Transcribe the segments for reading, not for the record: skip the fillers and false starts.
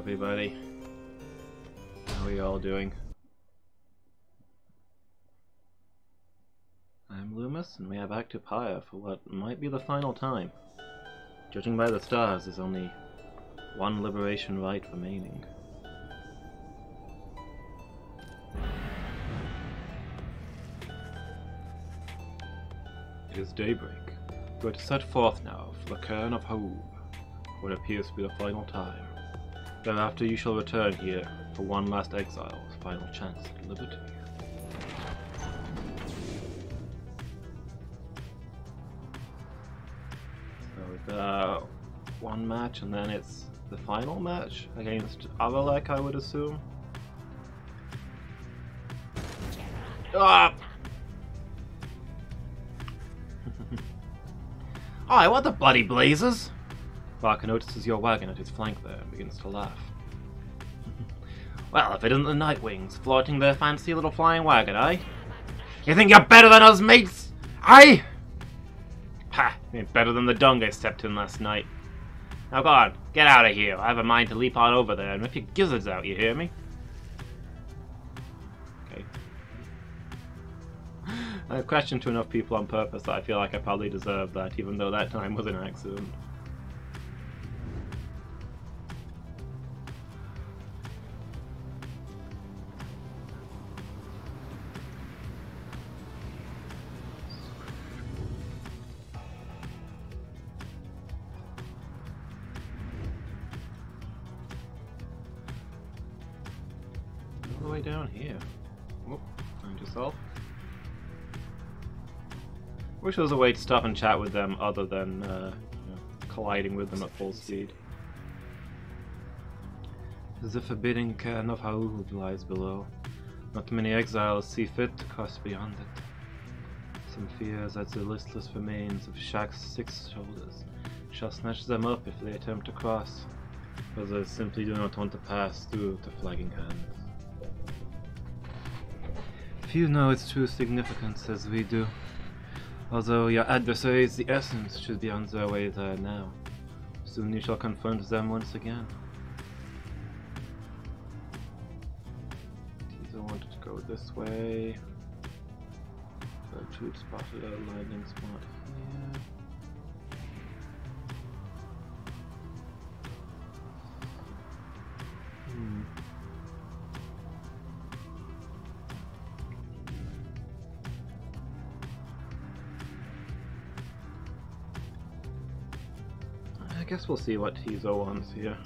everybody. How are you all doing? I'm Loomis, and we are back to Pyre for what might be the final time. Judging by the stars, there's only one liberation rite remaining. It is daybreak. We are to set forth now for the cairn of Haub, what appears to be the final time. Thereafter you shall return here for one last exile's final chance at liberty. So we've got one match, and then it's the final match against Avalek, I would assume. Ah! Aye, what the bloody blazes? Barker notices your wagon at his flank there and begins to laugh. Well, if it isn't the Nightwings, flaunting their fancy little flying wagon, eh? You think you're better than us, mates? Aye? Ha! You ain't better than the dung I stepped in last night. Now go on, get out of here. I have a mind to leap on over there and rip your gizzards out, you hear me? Okay. I questioned to enough people on purpose that I feel like I probably deserved that, even though that time was an accident. All the way down here. Oh, find yourself. Wish there was a way to stop and chat with them other than colliding with them at full speed. The forbidding cairn of Haub lies below. Not many exiles see fit to cross beyond it. Some fears that the listless remains of Shaq's 6 shoulders shall snatch them up if they attempt to cross. Others simply do not want to pass through the flagging hands. Few know its true significance as we do. Although your adversaries, the Essence, should be on their way there now. Soon you shall confront them once again. Teaser wanted to go this way. Troop spotted a landing spot here. I guess we'll see what Tizo wants here.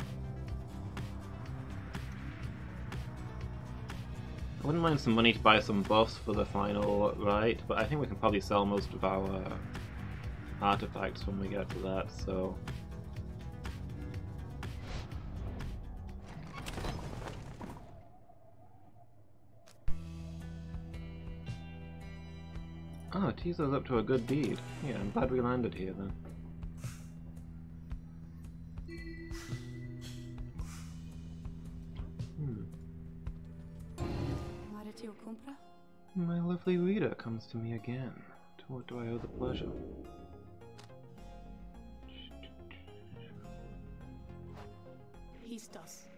I wouldn't mind some money to buy some buffs for the final rite, but I think we can probably sell most of our artifacts when we get to that, so... Oh, Tizo's up to a good deed. Yeah, I'm glad we landed here then. My lovely reader comes to me again. To what do I owe the pleasure?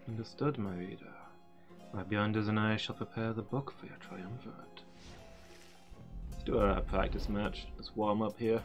Understood, my reader. My beyonders and I shall prepare the book for your triumvirate. Let's do a practice match. Let's warm up here.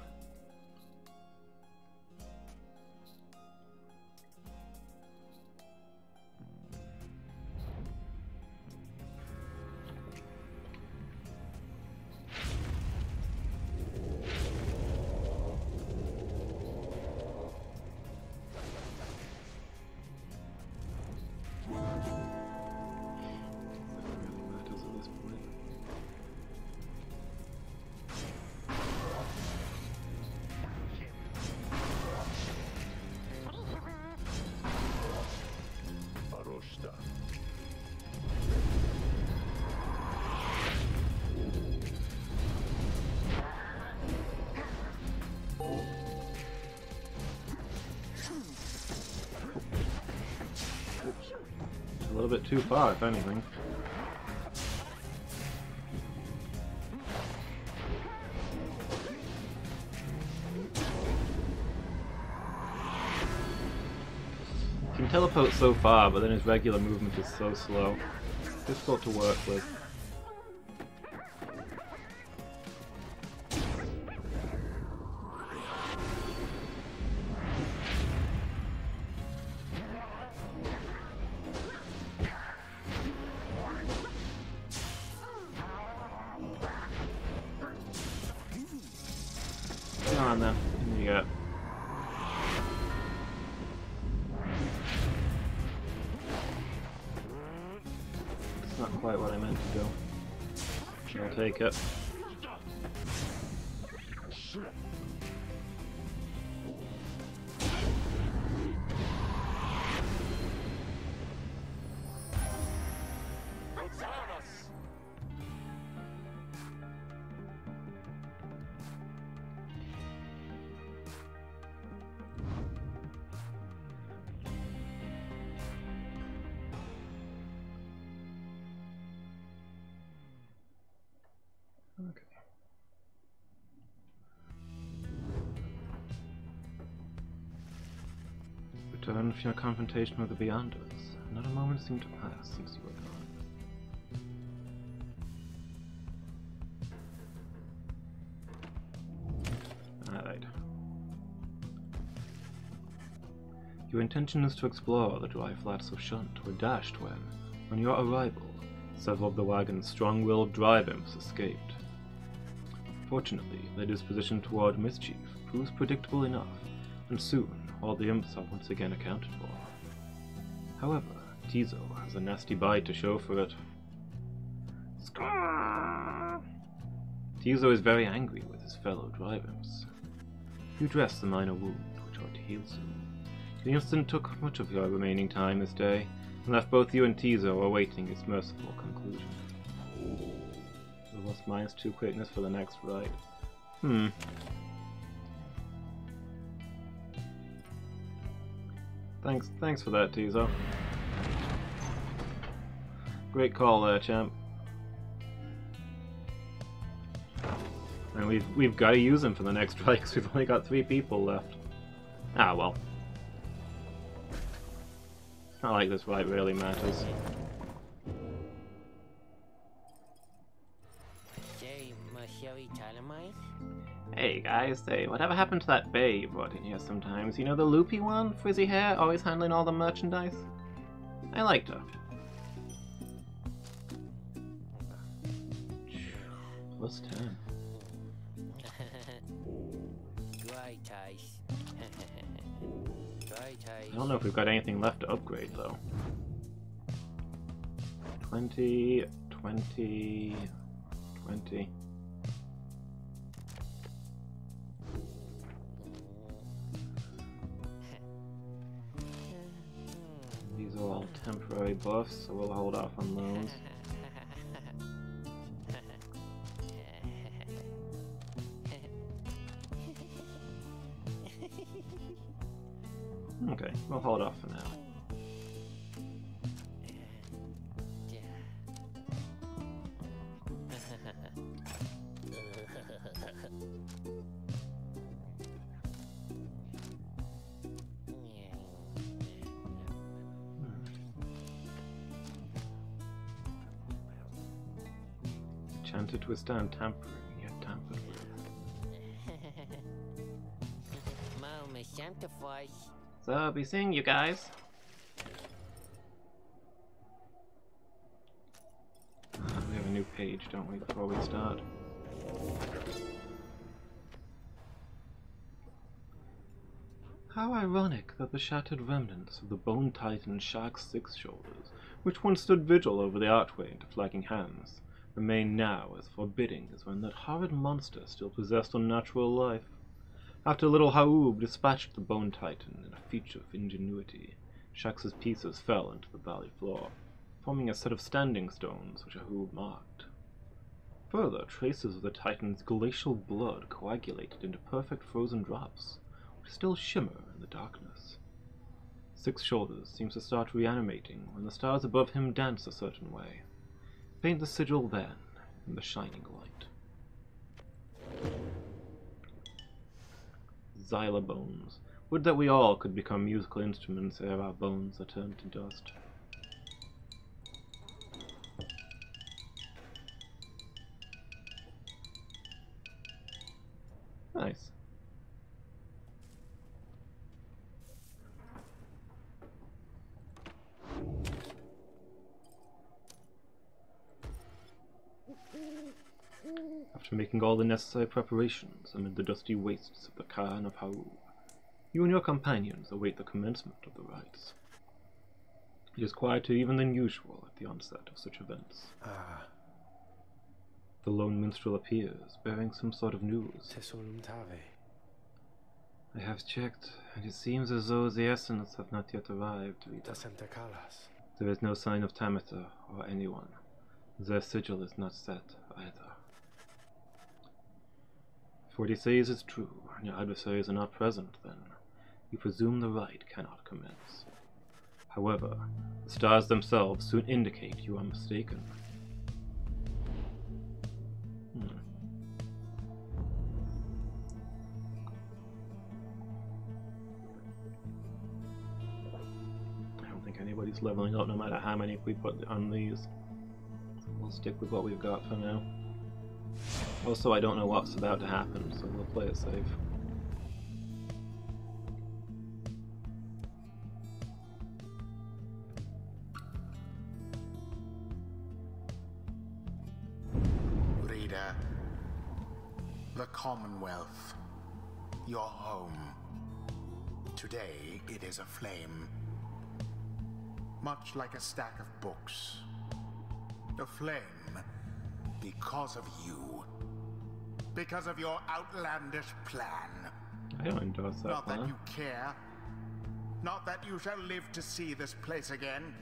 A little bit too far, if anything. can teleport so far, but then his regular movement is so slow. Difficult to work with. Come on then. Here you go. It's not quite what I meant to do. I'll take it. Okay. Return from your confrontation with the Beyonders. Not a moment seemed to pass since you were gone. Alright. Your intention is to explore the dry flats of Shunt were dashed when, on your arrival, several of the wagon's strong-willed drive imps escaped. Fortunately, their disposition toward mischief proves predictable enough, and soon all the imps are once again accounted for. However, Tizo has a nasty bite to show for it. Tizo is very angry with his fellow drive imps. You dress the minor wound, which ought to heal soon. The incident took much of your remaining time this day, and left both you and Tizo awaiting its merciful conclusion. We lost -2 quickness for the next ride. Thanks for that, Tizo. Great call there, champ. And we've got to use him for the next ride because we've only got 3 people left. Ah well. It's not like this ride really matters. Hey guys, hey, whatever happened to that bae you brought in here sometimes? You know, the loopy one? Frizzy hair, always handling all the merchandise? I liked her. +10. I don't know if we've got anything left to upgrade though. 20, 20, 20. These are all temporary buffs, so we'll hold off on those. Okay, we'll hold off for now. Enchanted to withstand tampering, yet tampered with. So, I'll be seeing you guys. We have a new page, don't we, before we start? How ironic that the shattered remnants of the Bone Titan Shark's 6 shoulders, which once stood vigil over the archway into flagging hands, remain now as forbidding as when that horrid monster still possessed unnatural life. After little Haub dispatched the Bone Titan in a feat of ingenuity, Shax's pieces fell into the valley floor, forming a set of standing stones which Haub marked. Further, traces of the Titan's glacial blood coagulated into perfect frozen drops, which still shimmer in the darkness. 6 Shoulders seems to start reanimating when the stars above him dance a certain way. Paint the sigil then in the shining light. Xylobones. Would that we all could become musical instruments ere our bones are turned to dust. Nice. After making all the necessary preparations amid the dusty wastes of the Cairn of Haru, you and your companions await the commencement of the rites. It is quieter even than usual at the onset of such events. The lone minstrel appears, bearing some sort of news. I have checked, and it seems as though the essence have not yet arrived. There is no sign of Tamitha or anyone. Their sigil is not set either. If what he says is true, and your adversaries are not present, then you presume the rite cannot commence. However, the stars themselves soon indicate you are mistaken. I don't think anybody's leveling up no matter how many we put on these. We'll stick with what we've got for now. Also, I don't know what's about to happen, so we'll play it safe. Reader, the Commonwealth, your home. Today it is aflame. Much like a stack of books. Aflame because of you. Because of your outlandish plan. I don't endorse that Not plan. that you care. Not that you shall live to see this place again.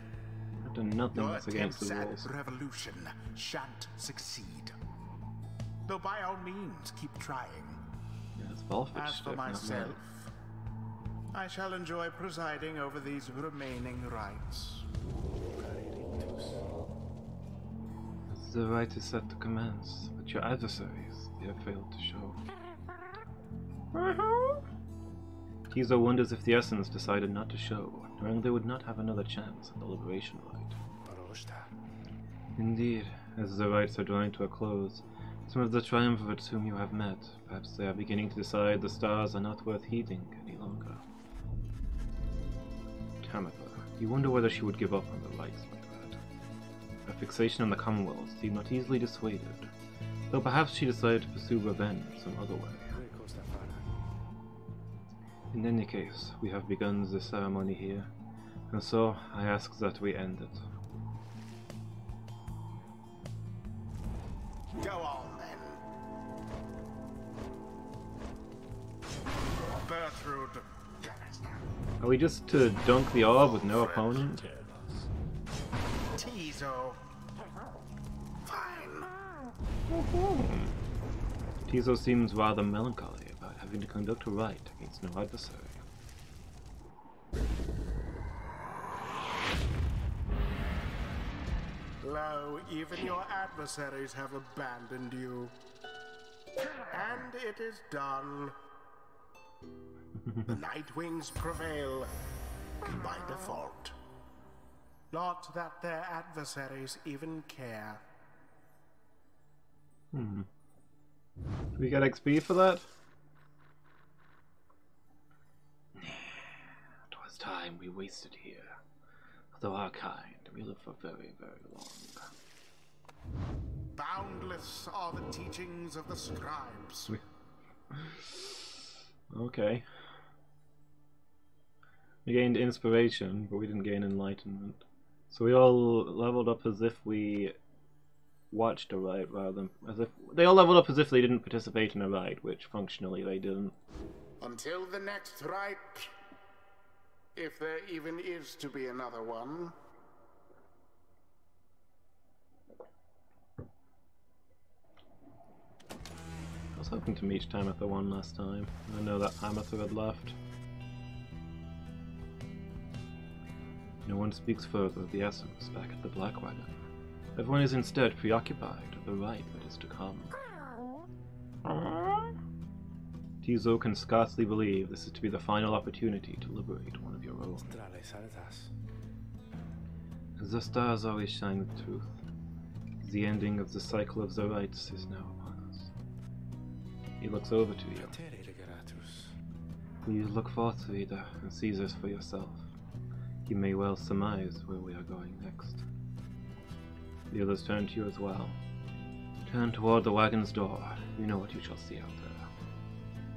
I've done nothing Your that's against the attempts rules. at revolution shan't succeed. Though by all means, keep trying. Yeah, it's Volfish As for stuff, not myself, mine. I shall enjoy presiding over these remaining rites. The rite is set to commence, but your adversaries, they have failed to show. Tizo wonders if the Essence decided not to show, knowing they would not have another chance at the Liberation Rite. Indeed, as the rites are drawing to a close, some of the triumvirates whom you have met, perhaps they are beginning to decide the stars are not worth heeding any longer. Tamitha, you wonder whether she would give up on the rites like that. Her fixation on the Commonwealth seemed not easily dissuaded, though perhaps she decided to pursue revenge some other way. In any case, we have begun the ceremony here, and so I ask that we end it. Go on, then. Bertrude. Are we just to dunk the orb with no opponent? Tizo. Fine. Tizo seems rather melancholy about having to conduct a rite against no adversary. Lo, even your adversaries have abandoned you. And it is done. The Nightwings prevail by default. Not that their adversaries even care. Do we get XP for that? 'Twas time we wasted here. Though our kind, we live for very, very long. Boundless are the teachings of the scribes. Okay. We gained inspiration, but we didn't gain enlightenment. So we all leveled up as if we watched a rite rather than as if they all leveled up as if they didn't participate in a rite, which functionally they didn't. Until the next rite, if there even is to be another one. I was hoping to meet Tamitha one last time. I know that Tamitha had left. No one speaks further of the Essence back at the Black Wagon. Everyone is instead preoccupied with the rite that is to come. Huzo can scarcely believe this is to be the final opportunity to liberate one of your own. The stars always shine with truth. The ending of the cycle of the rites is now upon us. He looks over to you. You look forth, reader, and see this for yourself. You may well surmise where we are going next. The others turn to you as well. Turn toward the wagon's door. You know what you shall see out there.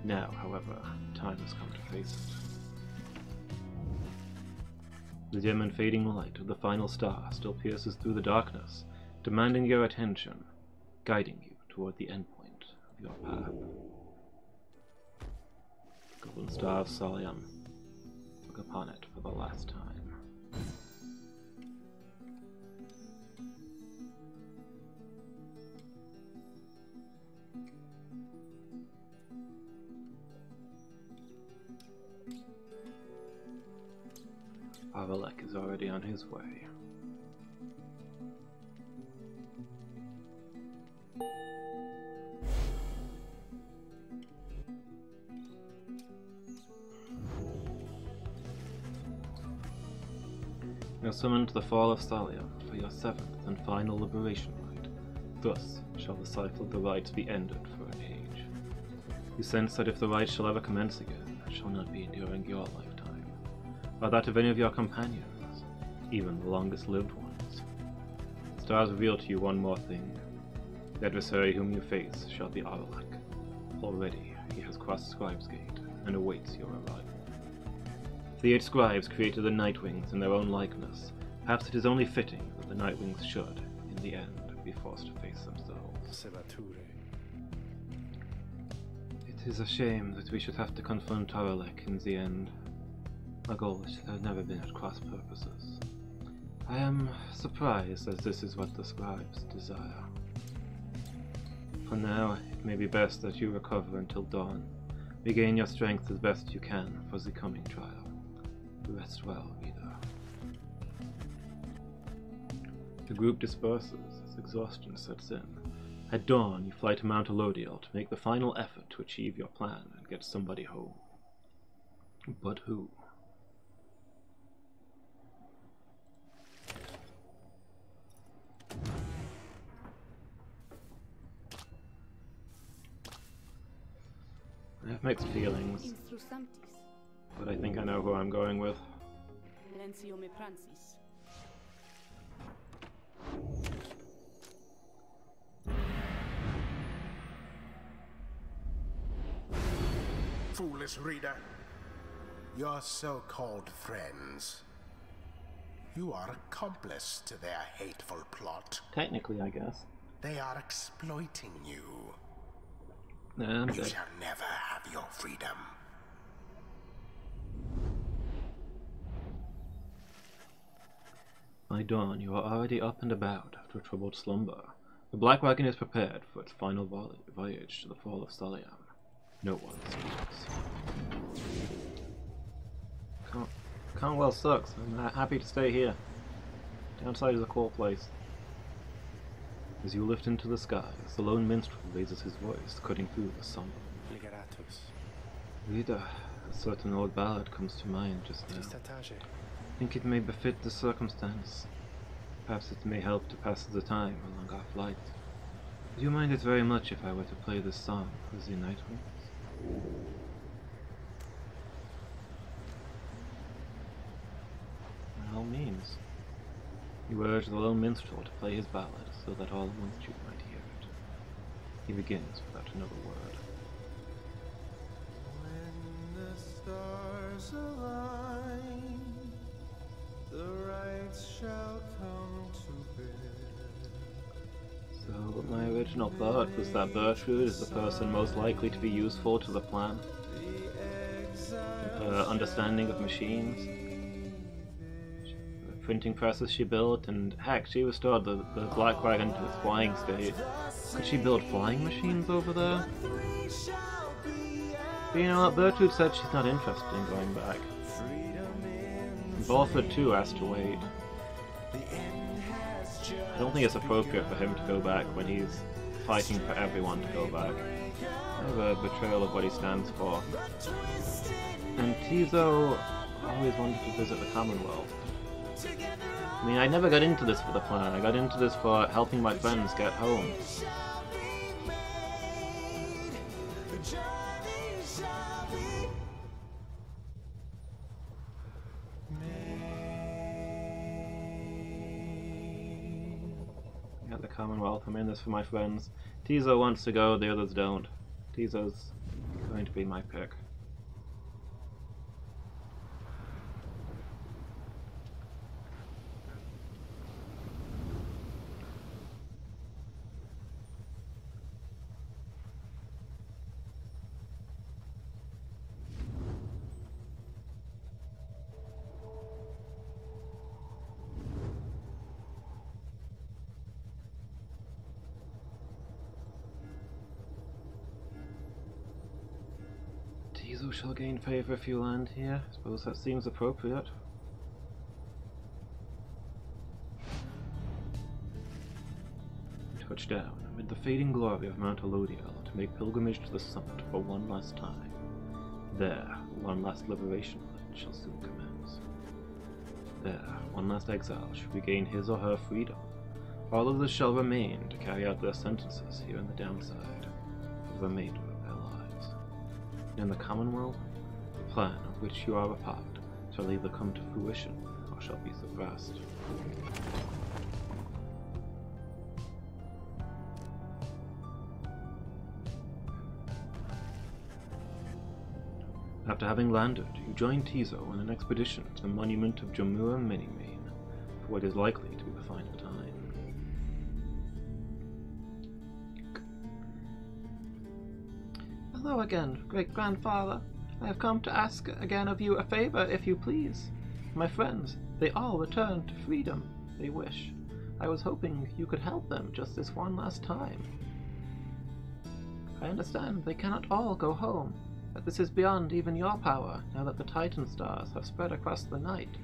Now, however, time has come to face it. The dim and fading light of the final star still pierces through the darkness, demanding your attention, guiding you toward the endpoint of your path. Golden Star of Solium. Look upon it for the last time. Avalek is already on his way. You are summoned to the Fall of Solium for your 7th and final liberation rite. Thus shall the cycle of the rites be ended for an age. You sense that if the rites shall ever commence again, it shall not be during your lifetime, or that of any of your companions, even the longest-lived ones. The stars reveal to you one more thing. The adversary whom you face shall be Avalek. Already he has crossed Scribe's Gate and awaits your arrival. The 8 scribes created the Nightwings in their own likeness. Perhaps it is only fitting that the Nightwings should, in the end, be forced to face themselves. It is a shame that we should have to confront Avalek in the end. Our goal has never been at cross purposes. I am surprised, as this is what the scribes desire. For now, it may be best that you recover until dawn. Regain your strength as best you can for the coming trial. Rest well, reader. The group disperses as exhaustion sets in. At dawn, you fly to Mount Elodiel to make the final effort to achieve your plan and get somebody home. But who? I have mixed feelings, but I think I know who I'm going with. Foolish reader, your so-called friends, you are accomplice to their hateful plot. Technically, I guess. They are exploiting you. And you shall never have your freedom. By dawn, you are already up and about after a troubled slumber. The Black Wagon is prepared for its final voyage to the Fall of Solium. No one speaks. Conwell sucks. I'm happy to stay here. Downside is a cool place. As you lift into the skies, the lone minstrel raises his voice, cutting through the somber. Reader, a certain old ballad comes to mind just now. I think it may befit the circumstance. Perhaps it may help to pass the time along our flight. Would you mind it very much if I were to play this song for the Nightwings? By all means. You urge the lone minstrel to play his ballad so that all amongst you might hear it. He begins without another word. When the stars align, the rites shall come to bear. So, my original thought was that Bertrude is the person most likely to be useful to the plan. Her understanding of machines, the printing presses she built, and heck, she restored the Black Wagon to its flying state. Could she build flying machines over there? But you know what, Bertrude said she's not interested in going back. Balford too has to wait. I don't think it's appropriate for him to go back when he's fighting for everyone to go back. Kind of a betrayal of what he stands for. And Tizo always wanted to visit the Commonwealth. I mean, I never got into this for the plan. I got into this for helping my friends get home. Got the Commonwealth. I'm in this for my friends. Tizo wants to go, the others don't. Tizo's going to be my pick. Tizo shall gain favor if you land here. I suppose that seems appropriate. Touch down amid the fading glory of Mount Elodiel to make pilgrimage to the summit for one last time. There, one last liberation pledge shall soon commence. There, one last exile should regain his or her freedom. All others shall remain to carry out their sentences here in the downside for the remainder of their lives. In the Commonwealth, the plan of which you are a part shall either come to fruition or shall be suppressed. After having landed, you join Tizo on an expedition to the monument of Jamura Minimane for what is likely to be the final time. Hello again, great-grandfather. I have come to ask again of you a favor, if you please. My friends, they all return to freedom, they wish. I was hoping you could help them just this one last time. I understand they cannot all go home, but this is beyond even your power, now that the Titan stars have spread across the night.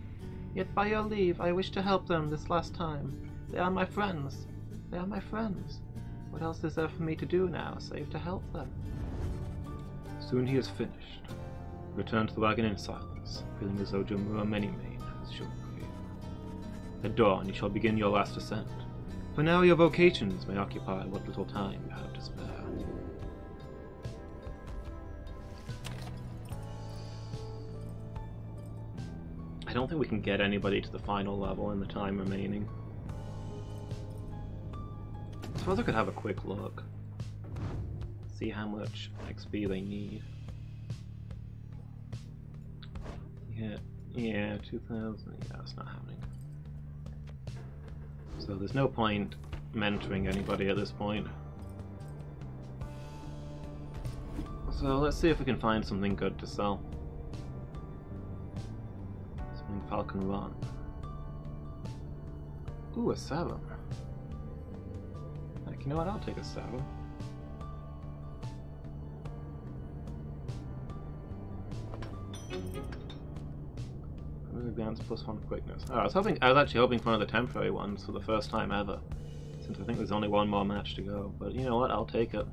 Yet by your leave, I wish to help them this last time. They are my friends. They are my friends. What else is there for me to do now, save to help them? Soon he is finished. Return to the wagon in silence, feeling as though Jamura Minimane has shown for you. At dawn, you shall begin your last ascent. For now, your vocations may occupy what little time you have to spare. I don't think we can get anybody to the final level in the time remaining. I suppose I could have a quick look. See how much XP they need. Yeah, 2,000. Yeah, it's not happening. So there's no point mentoring anybody at this point. So let's see if we can find something good to sell. Something Falcon Run. Ooh, a 7. Heck, you know what? I'll take a 7. Advance +1 quickness. Oh, I was actually hoping for one of the temporary ones for the first time ever, since I think there's only one more match to go. But you know what? I'll take it.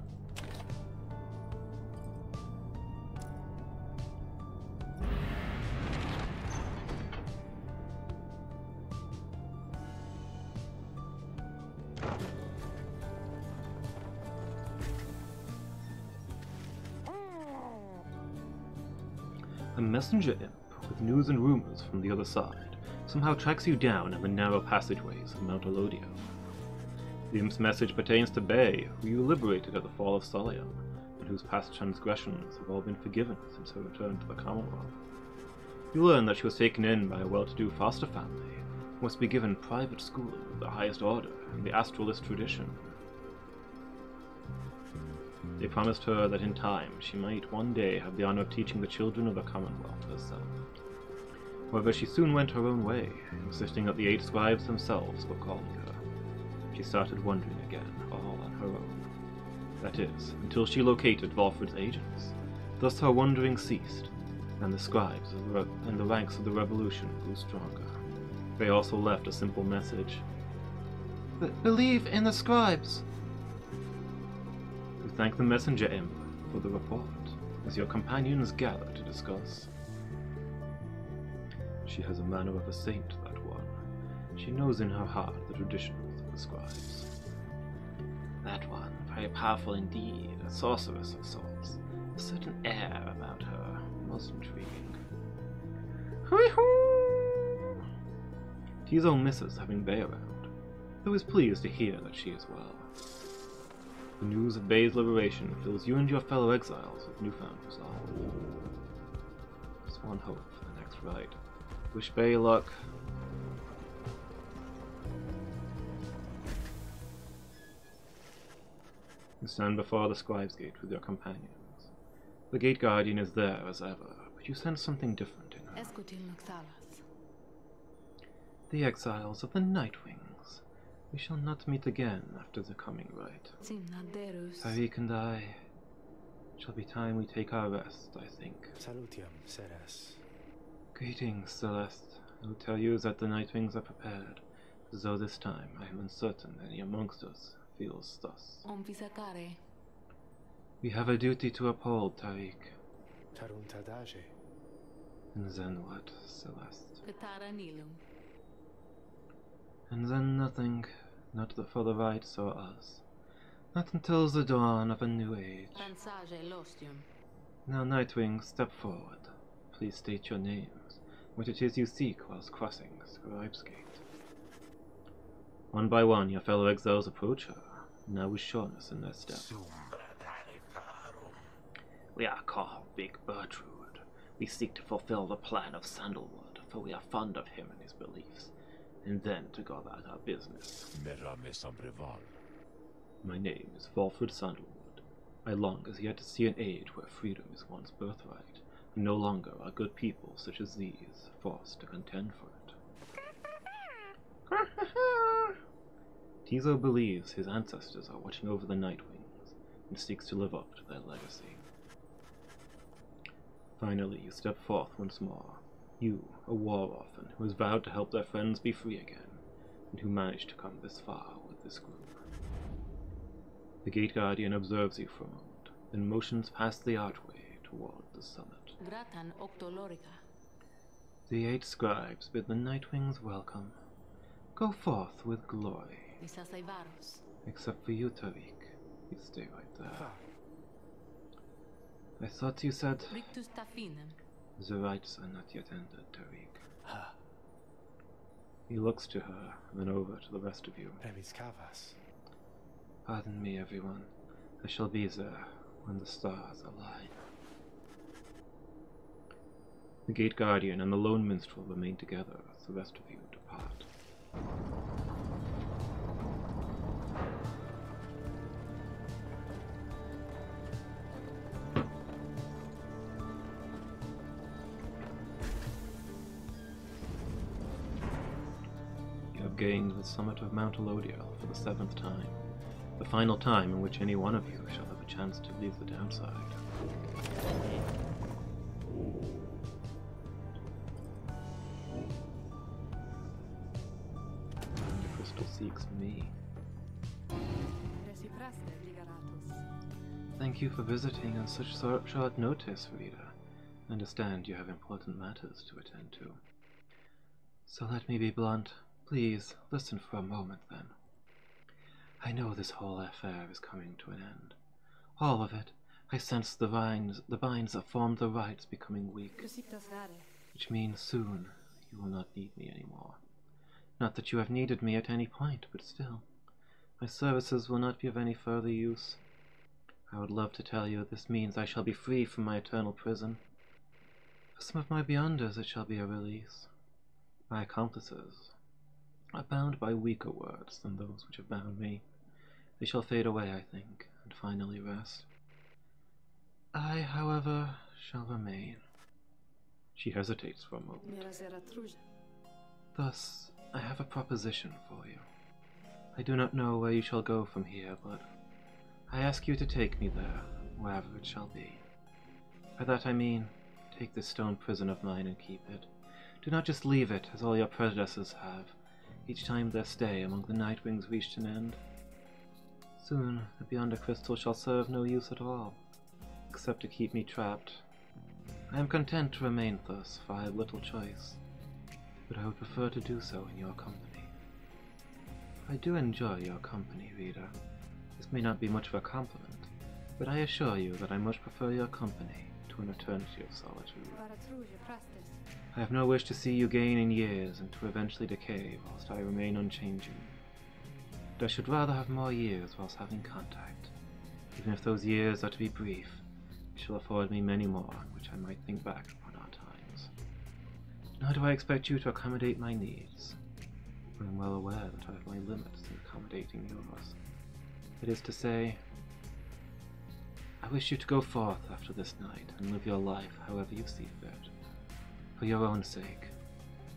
A messenger imp with news and rumors from the other side somehow tracks you down in the narrow passageways of Mount Elodiel. The imp's message pertains to Bay, who you liberated at the fall of Solium, and whose past transgressions have all been forgiven since her return to the Commonwealth. You learn that she was taken in by a well-to-do foster family, who must be given private schooling of the highest order in the Astralist tradition. They promised her that in time she might one day have the honor of teaching the children of the Commonwealth herself. However, she soon went her own way, insisting that the 8 scribes themselves were calling her. She started wandering again, all on her own. That is, until she located Volfred's agents. Thus her wandering ceased, and the scribes and the ranks of the revolution grew stronger. They also left a simple message. Believe in the scribes! We thank the messenger imp for the report, as your companions gather to discuss. She has a manner of a saint, that one. She knows in her heart the traditions of the scribes. That one, very powerful indeed, a sorceress of sorts. A certain air about her, most intriguing. Hoo-hoo! Tizo misses having Bay around, though is pleased to hear that she is well. The news of Bay's liberation fills you and your fellow exiles with newfound resolve. Just one hope for the next rite. Wish Bay luck. You stand before the Scribe's Gate with your companions. The Gate Guardian is there as ever, but you sense something different in her. The exiles of the Nightwings. We shall not meet again after the coming rite. Tariq and I. It shall be time we take our rest, I think. Salutiam, Ceres. Greetings, Celeste. I will tell you that the Nightwings are prepared, though this time I am uncertain any amongst us feels thus. We have a duty to uphold, Tariq. And then what, Celeste? And then nothing, not for the rights or us. Not until the dawn of a new age. Now, Nightwing, step forward. Please state your names, what it is you seek whilst crossing Scribe's Gate. One by one, your fellow exiles approach her, now with sureness in their step. We are called Big Bertrude. We seek to fulfill the plan of Sandalwood, for we are fond of him and his beliefs, and then to go about our business. My name is Valfred Sandalwood. I long as yet to see an age where freedom is one's birthright, and no longer are good people such as these forced to contend for it. Tizo believes his ancestors are watching over the Nightwings, and seeks to live up to their legacy. Finally, you step forth once more. You, a war orphan who has vowed to help their friends be free again, and who managed to come this far with this group. The Gate Guardian observes you for a moment, then motions past the archway toward the summit. The 8 scribes bid the Nightwings welcome. Go forth with glory. Except for you, Tariq. You stay right there. I thought you said... The rites are not yet ended, Tariq. He looks to her, then over to the rest of you. Pardon me, everyone. I shall be there when the stars align. The Gate Guardian and the Lone Minstrel remain together as the rest of you depart. You have gained the summit of Mount Elodiel for the 7th time, the final time in which any one of you shall have a chance to leave the downside. The crystal seeks me. Thank you for visiting on such short notice, Rita. I understand you have important matters to attend to. So let me be blunt. Please, listen for a moment then. I know this whole affair is coming to an end. All of it. I sense the binds that formed the rites becoming weak. Which means soon you will not need me anymore. Not that you have needed me at any point, but still. My services will not be of any further use. I would love to tell you this means I shall be free from my eternal prison. For some of my beyonders it shall be a release. My accomplices are bound by weaker words than those which have bound me. They shall fade away, I think, and finally rest. I, however, shall remain. She hesitates for a moment. Thus, I have a proposition for you. I do not know where you shall go from here, but I ask you to take me there, wherever it shall be. By that I mean, take this stone prison of mine and keep it. Do not just leave it, as all your predecessors have, each time their stay among the Nightwings reached an end. Soon, the Beyond a Crystal shall serve no use at all, except to keep me trapped. I am content to remain thus, for I have little choice, but I would prefer to do so in your company. I do enjoy your company, reader. This may not be much of a compliment, but I assure you that I much prefer your company to an eternity of solitude. I have no wish to see you gain in years and to eventually decay whilst I remain unchanging. But I should rather have more years whilst having contact, even if those years are to be brief, which shall afford me many more on which I might think back upon our times. Nor do I expect you to accommodate my needs, for I am well aware that I have my limits in accommodating yours. That is to say, I wish you to go forth after this night and live your life however you see fit. For your own sake,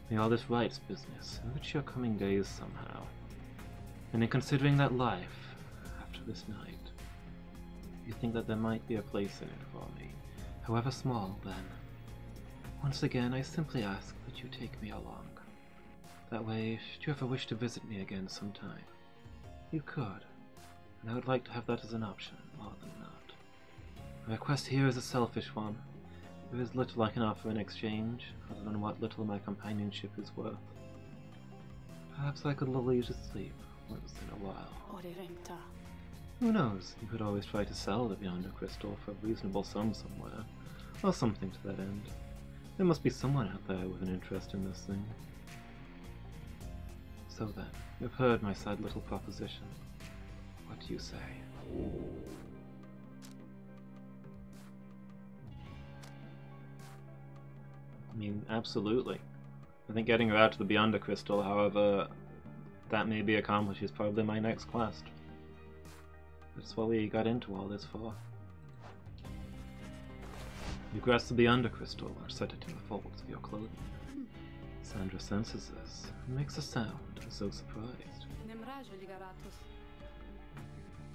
may all this rights business enrich your coming days somehow. And in considering that life after this night, you think that there might be a place in it for me, however small, then, once again I simply ask that you take me along. That way, should you ever wish to visit me again sometime, you could, and I would like to have that as an option more than not. My request here is a selfish one. There is little I can offer in exchange, other than what little my companionship is worth. Perhaps I could lull you to sleep once in a while. Who knows, you could always try to sell the Beyonder Crystal for a reasonable sum somewhere, or something to that end. There must be someone out there with an interest in this thing. So then, you've heard my sad little proposition. What do you say? I mean, absolutely. I think getting her out to the Beyonder Crystal, however that may be accomplished, is probably my next quest. That's what we got into all this for. You grasp the Beyonder Crystal or set it in the folds of your clothing. Sandra senses this and makes a sound as though surprised.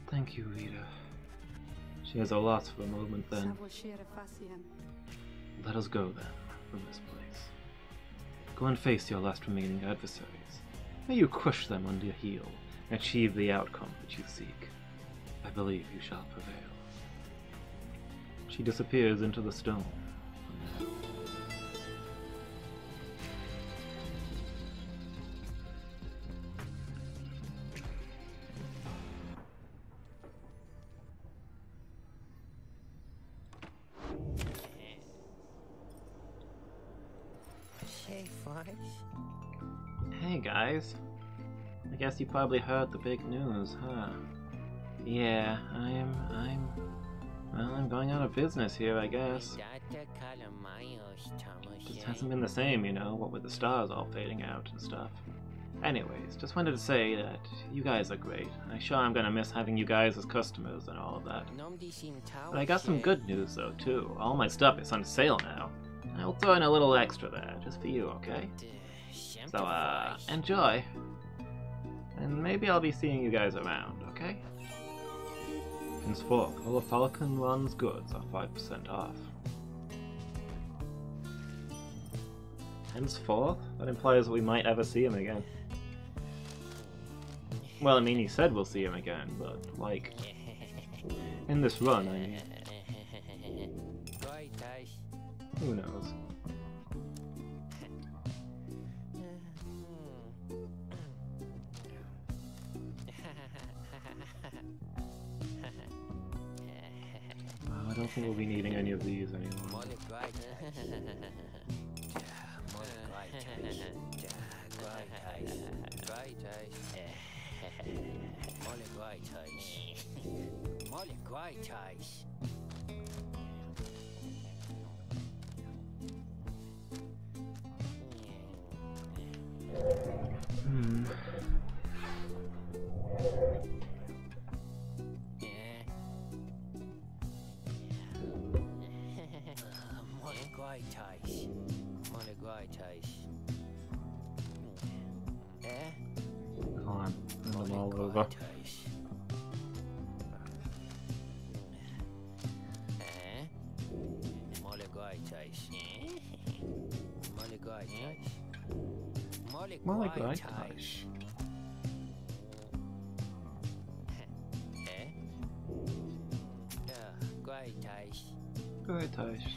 Thank you, Rita. She has a loss for a moment then. Let us go then, from this place. Go and face your last remaining adversaries. May you crush them under your heel and achieve the outcome that you seek. I believe you shall prevail. She disappears into the stone. Hey guys, I guess you probably heard the big news, huh? Yeah, I'm going out of business here, I guess. Just hasn't been the same, you know, what with the stars all fading out and stuff. Anyways, just wanted to say that you guys are great. I'm sure I'm gonna miss having you guys as customers and all of that. But I got some good news though, too. All my stuff is on sale now. I'll throw in a little extra there, just for you, okay? So, enjoy. And maybe I'll be seeing you guys around, okay? Henceforth, all of Falcon Run's goods are 5% off. Henceforth? That implies that we might ever see him again. Well, I mean, he said we'll see him again, but, like, in this run, I mean. Who knows? I don't think we'll be needing any of these anymore. Come on, run them all over. Go ahead, Taish.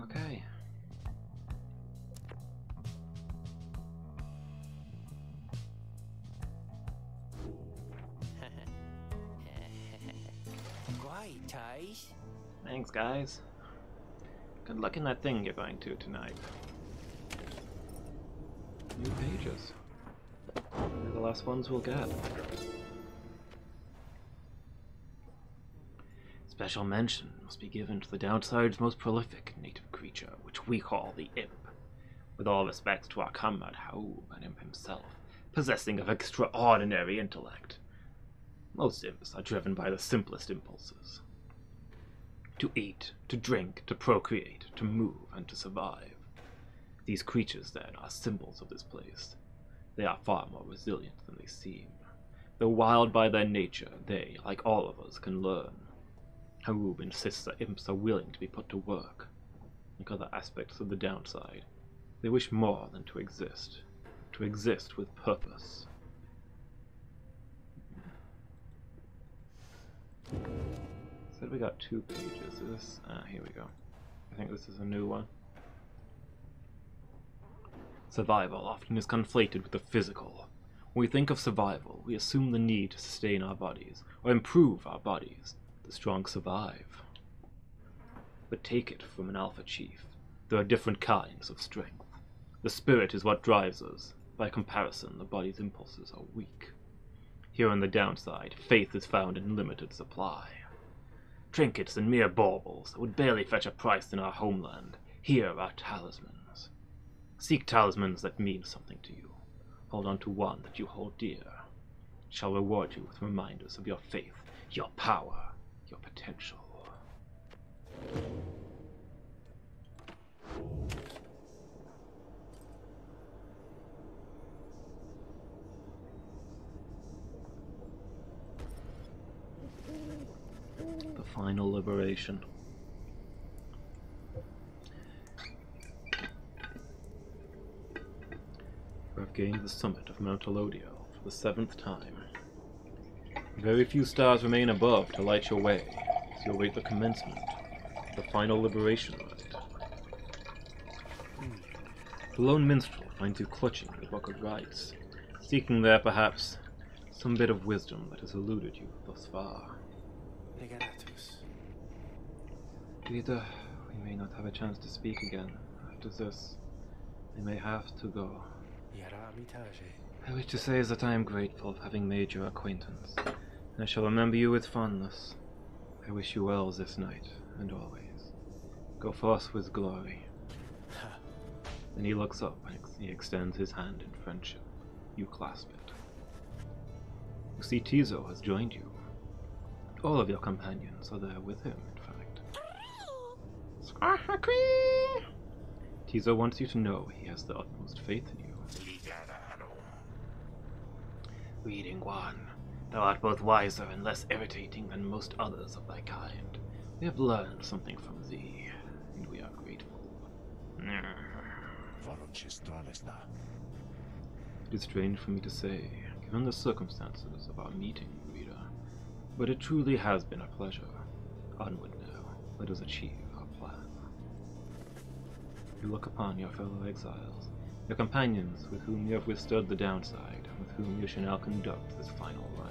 Okay. Great, Taze. Thanks, guys. Good luck in that thing you're going to tonight. New pages. They're the last ones we'll get. Special mention must be given to the Downside's most prolific native creature, which we call the Imp. With all respect to our comrade Haub, an imp himself, possessing of extraordinary intellect. Most imps are driven by the simplest impulses. To eat, to drink, to procreate, to move, and to survive. These creatures, then, are symbols of this place. They are far more resilient than they seem. Though wild by their nature, they, like all of us, can learn. Haub insists that imps are willing to be put to work. Like other aspects of the Downside, they wish more than to exist with purpose. Said we got 2 pages. Is this? Here we go. I think this is a new one. Survival often is conflated with the physical. When we think of survival, we assume the need to sustain our bodies, or improve our bodies. The strong survive. But take it from an alpha chief. There are different kinds of strength. The spirit is what drives us. By comparison, the body's impulses are weak. Here on the Downside, faith is found in limited supply. Trinkets and mere baubles that would barely fetch a price in our homeland, here are talismans. Seek talismans that mean something to you. Hold on to one that you hold dear. It shall reward you with reminders of your faith, your power, your potential. The final liberation. You have gained the summit of Mount Elodio for the 7th time. Very few stars remain above to light your way as you await the commencement of the final liberation rite. The lone minstrel finds you clutching the book of rites, seeking there perhaps some bit of wisdom that has eluded you thus far. Peter, we may not have a chance to speak again. After this, I may have to go. I wish to say that I am grateful of having made your acquaintance, and I shall remember you with fondness. I wish you well this night, and always. Go forth with glory. Then he looks up and he extends his hand in friendship. You clasp it. You see Tizo has joined you. All of your companions are there with him, in fact. Tizo wants you to know he has the utmost faith in you. Reading one, thou art both wiser and less irritating than most others of thy kind. We have learned something from thee, and we are grateful. It is strange for me to say, given the circumstances of our meeting, reader, but it truly has been a pleasure. Onward now, let us achieve our plan. You look upon your fellow exiles, your companions with whom you have withstood the Downside, and with whom you shall now conduct this final rite.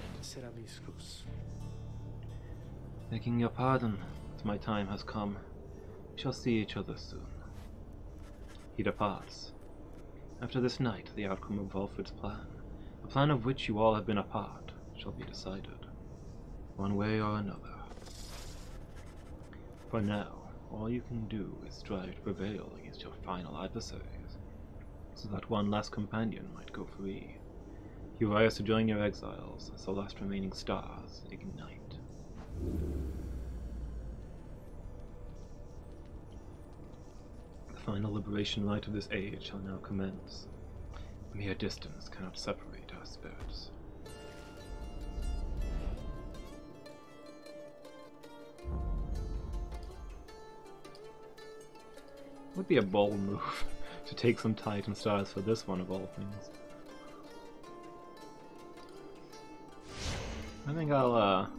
Begging your pardon, as my time has come, we shall see each other soon. He departs. After this night, the outcome of Volfred's plan, a plan of which you all have been a part, shall be decided, one way or another. For now, all you can do is strive to prevail against your final adversaries, so that one last companion might go free. You rise to join your exiles as the last remaining stars ignite. The final liberation rite of this age shall now commence. Mere distance cannot separate our spirits. Would be a bold move to take some Titan stars for this one of all things. I think I'll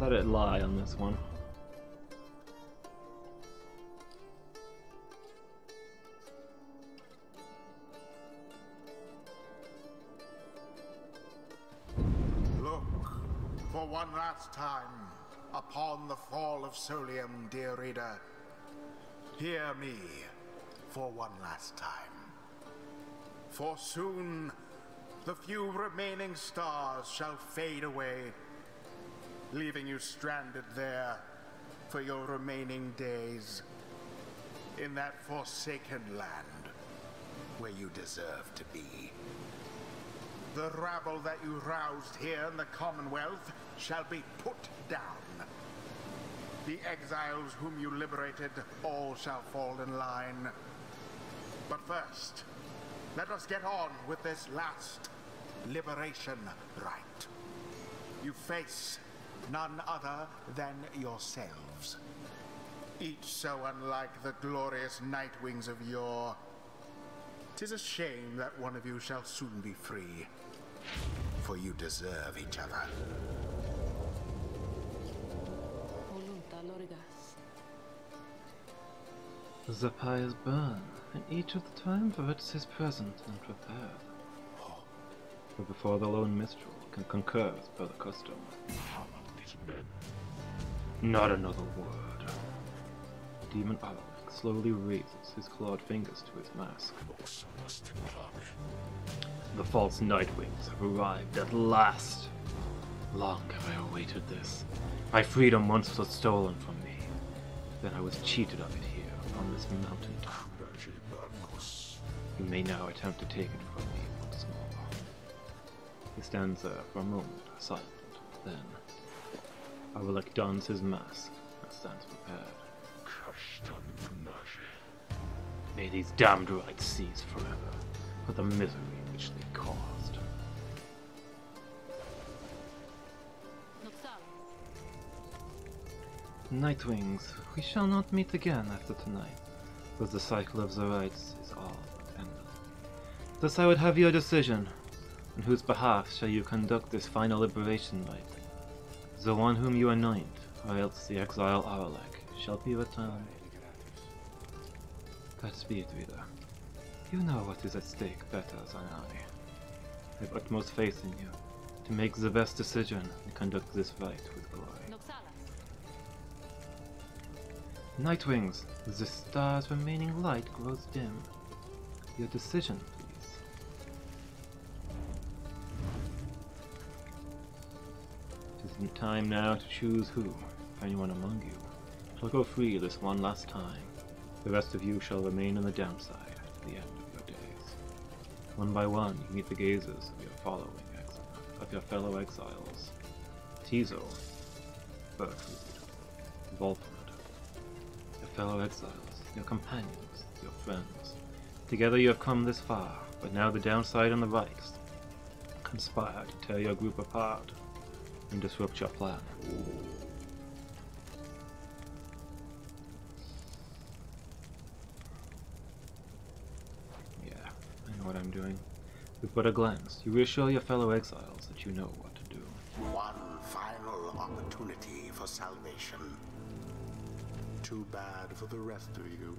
let it lie on this one. Look for one last time upon the fall of Solium, dear reader. Hear me for one last time. For soon the few remaining stars shall fade away, leaving you stranded there for your remaining days in that forsaken land where you deserve to be. The rabble that you roused here in the Commonwealth shall be put down. The exiles whom you liberated, all shall fall in line. But first, let us get on with this last liberation rite. You face none other than yourselves. Each so unlike the glorious Nightwings of yore. 'Tis a shame that one of you shall soon be free, for you deserve each other. The pyres burn, and each of the time for it is present and prepared. But before the lone minstrel can concur as per the custom. Not another word. Demon Alec slowly raises his clawed fingers to his mask. The false Nightwings have arrived at last. Long have I awaited this. My freedom once was stolen from me. Then I was cheated of it here on this mountain top. You may now attempt to take it from me once more. He stands there for a moment, silent. Then Alec dons his mask and stands prepared. May these damned rites cease forever for the misery which they caused. Nightwings, we shall not meet again after tonight, but the cycle of the rites is all but ended. Thus I would have your decision. On whose behalf shall you conduct this final liberation rite? The one whom you anoint, or else the exile Aralek, shall be returned. Godspeed, reader. You know what is at stake better than I. I have utmost faith in you, to make the best decision and conduct this rite with glory. Nightwings, the star's remaining light grows dim. Your decision, please. It is time now to choose who, if anyone among you, shall go free this one last time. The rest of you shall remain on the downside to the end of your days. One by one, you meet the gazes of your fellow exiles. Tizo, Bertrude, Volfred, your fellow exiles, your companions, your friends. Together you have come this far, but now the downside and the rights conspire to tear your group apart and disrupt your plan. Yeah, I know what I'm doing. With but a glance, you reassure your fellow exiles that you know what to do. One final opportunity for salvation. Too bad for the rest of you.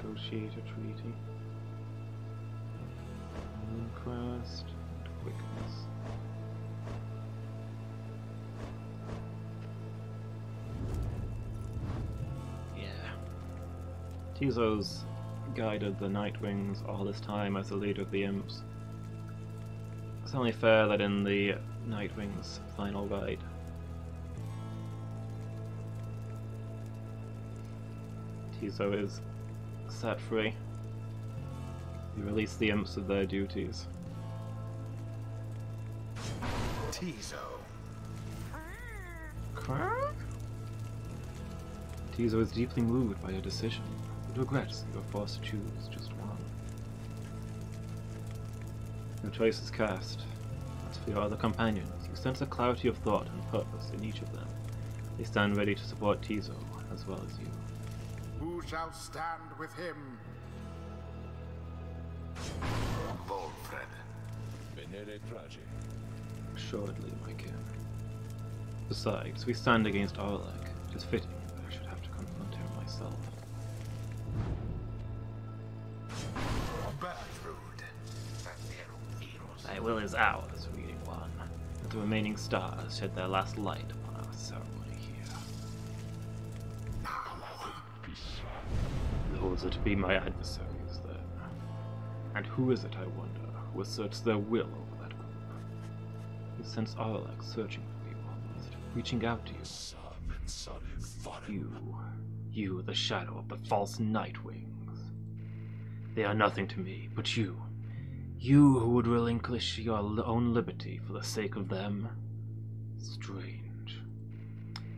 Negotiate a treaty. Crest and quickness. Yeah. Tizo's guided the Nightwings all this time as the leader of the Imps. It's only fair that in the Nightwing's final ride, Tizo is set free. You release the imps of their duties. Tizo. Tizo is deeply moved by your decision, but regrets that you are forced to choose just one. Your choice is cast. As for your other companions, you sense a clarity of thought and purpose in each of them. They stand ready to support Tizo, as well as you. Who shall stand with him? Volfred. Venere trage. Assuredly, my kin. Besides, we stand against Arlek. It is fitting that I should have to confront him myself. Thy will is ours, reading one. Let the remaining stars shed their last light upon our ceremony here. Those are to be my adversaries, then. And who is it, I wonder, who asserts their will over that group? You sense Arlek searching for you almost, reaching out to you. You, the shadow of the false Nightwings. They are nothing to me, but you who would relinquish your own liberty for the sake of them. Strange.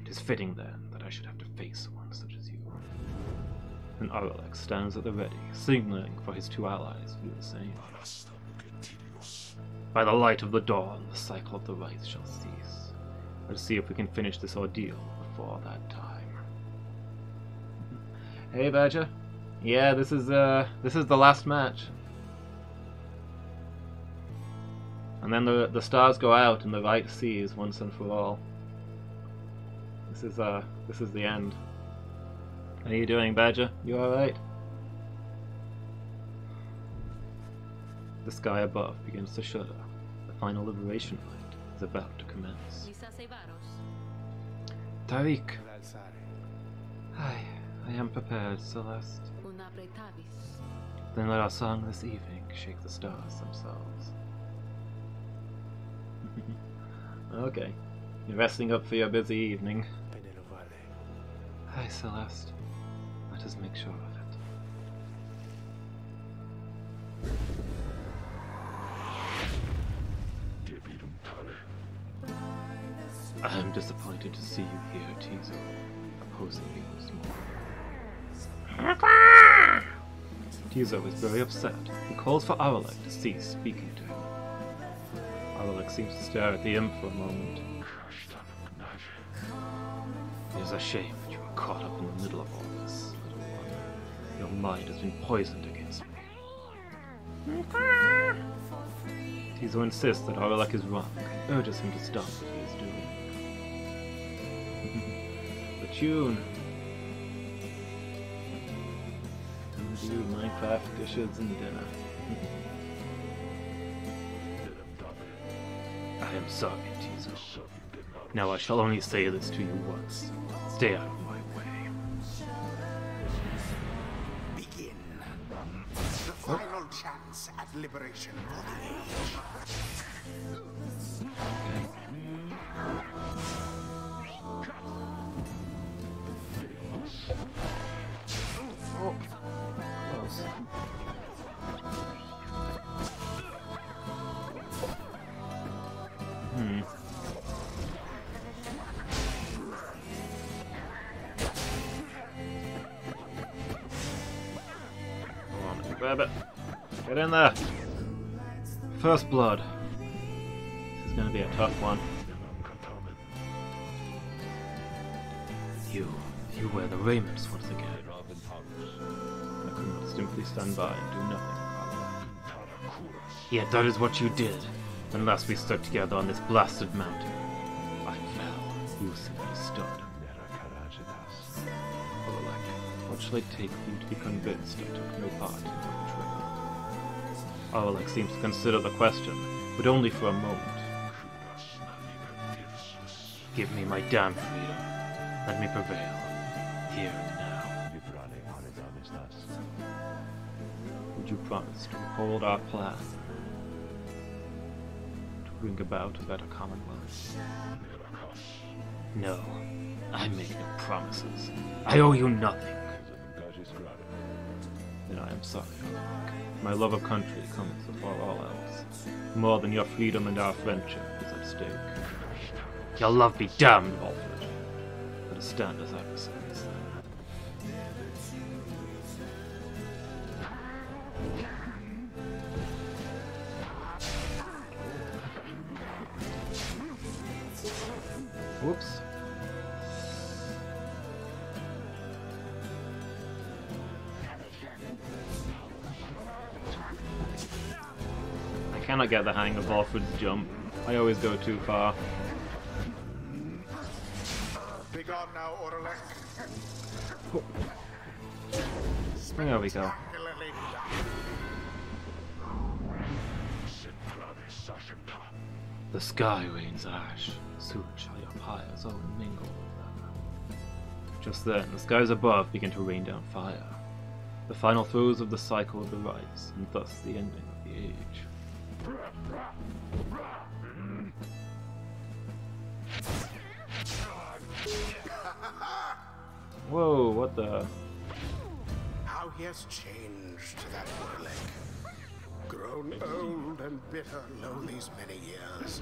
It is fitting, then, that I should have to face one such as you. And Arlek stands at the ready, signaling for his two allies to do the same. By the light of the dawn, the cycle of the rites shall cease. Let's see if we can finish this ordeal before that time. Hey, Badger. Yeah, this is the last match. And then the stars go out and the light cease once and for all. This is the end. How are you doing, Badger? You alright? The sky above begins to shudder. The final liberation fight is about to commence. Tariq! I am prepared, Celeste. Then let our song this evening shake the stars themselves. Okay. You're resting up for your busy evening. Hi, Celeste. Let us make sure of it. I am disappointed to see you here, Tizo, opposing me once more. Tizo is very upset. He calls for Arlek to cease speaking to him. Arlek seems to stare at the imp for a moment. It is a shame that you are caught up in the middle of all this, little one. Your mind has been poisoned against me. Tizo insists that Arlek is wrong and urges him to stop what he is doing. The tune. Do Minecraft dishes and dinner. I am sorry, Tizo. Now I shall only say this to you once. Stay out of my way. Begin. The final chance at liberation. Oh, close. Grab it. Get in there. First blood. This is going to be a tough one. You wear the raiments once again. I could not simply stand by and do nothing. Yet that is what you did. When last we stood together on this blasted mountain. I fell. You simply stood. What shall it take for you to be convinced I took no part in your betrayal? Arlek seems to consider the question, but only for a moment. Give me my damn freedom. Let me prevail. Here and now. Would you promise to uphold our plan? bring about a better commonwealth. No, I made no promises. I owe you nothing. Then I am sorry. My love of country comes before all else. More than your freedom and our friendship is at stake. Your love be damned, Walford. Let us stand as adversaries. Whoops. I cannot get the hang of Walford's jump. I always go too far. Be gone now, Orlek. There we go. The sky rains ash. Soon shall your pyres all mingle with them. Just then, the skies above begin to rain down fire. The final throes of the cycle of the rise, and thus the ending of the age. Whoa, what the? How he has changed, that Orlek. Grown old and bitter, lo, these many years.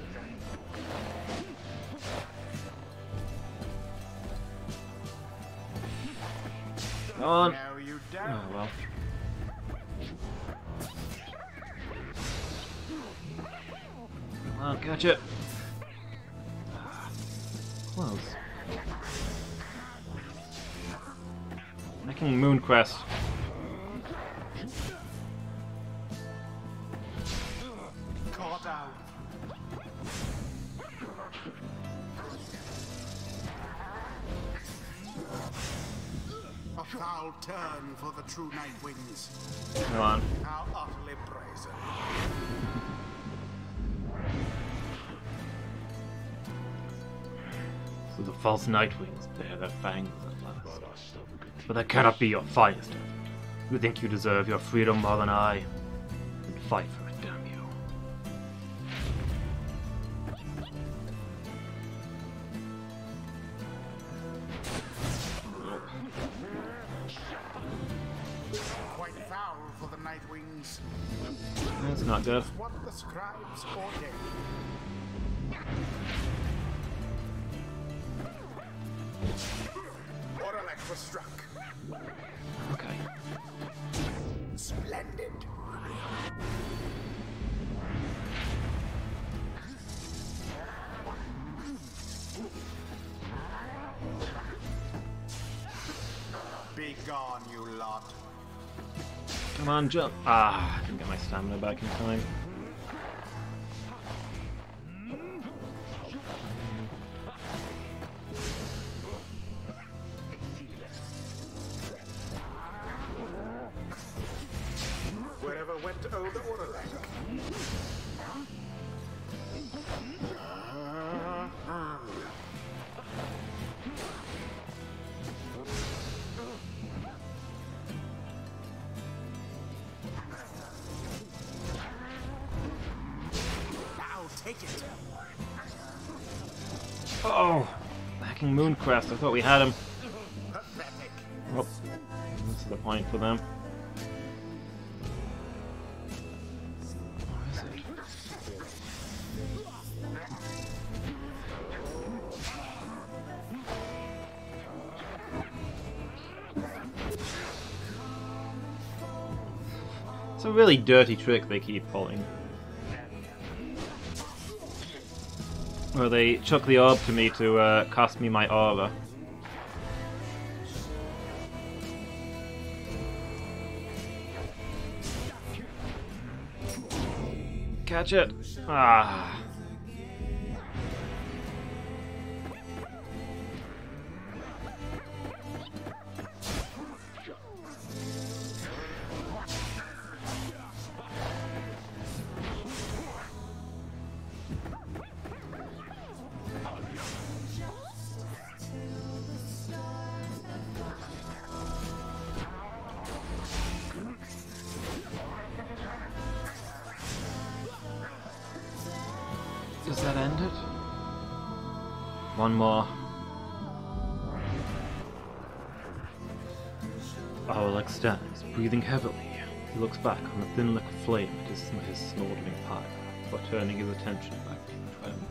Come on. Now you Oh don't. well. Come on, catch it. Close. Making Mooncrest. Caught out. A foul turn for the true Nightwings. Come on. How utterly brazen. So the false Nightwings bear their fangs at last. But that cannot be your finest effort. You think you deserve your freedom more than I? Then fight for it, damn you. Quite foul for the Nightwings. That's not good. What the scribes ordained. Orlek was struck. Okay. Splendid. Be gone, you lot. Come on, jump. Ah, I didn't get my stamina back in time. Wherever went old Orlek? Now take it. Oh, hacking Mooncrest. I thought we had him. Pathetic. Oh, that's the point for them. Where is it? It's a really dirty trick they keep pulling. Where they chuck the orb to me to cost me my aura. Catch it! Ah. Does that end it? One more. Arlek stands, breathing heavily. He looks back on the thin lick of flame at his smoldering pyre, before turning his attention back to the triumphant.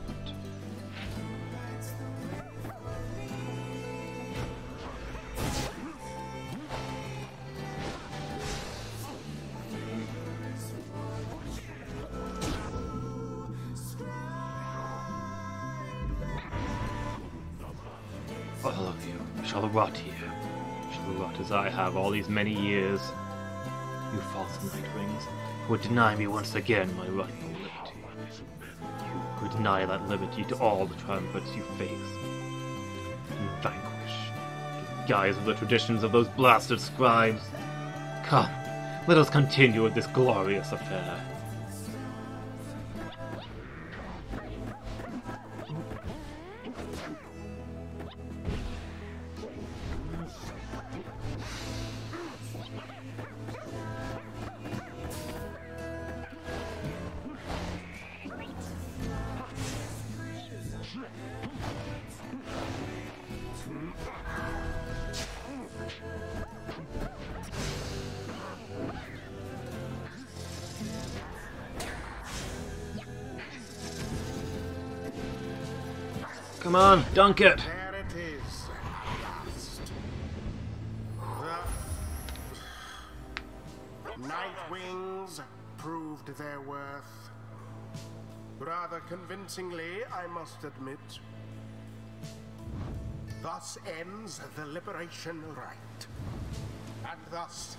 All of you shall rot here. Shall rot as I have all these many years. You false nightwings, who would deny me once again my rightful liberty. You who deny that liberty to all the triumphants you face. And vanquish the guise of the traditions of those blasted scribes. Come, let us continue with this glorious affair. Come on, dunk it! There it is, at last. The Nightwings proved their worth. Rather convincingly, I must admit. Thus ends the liberation rite. And thus,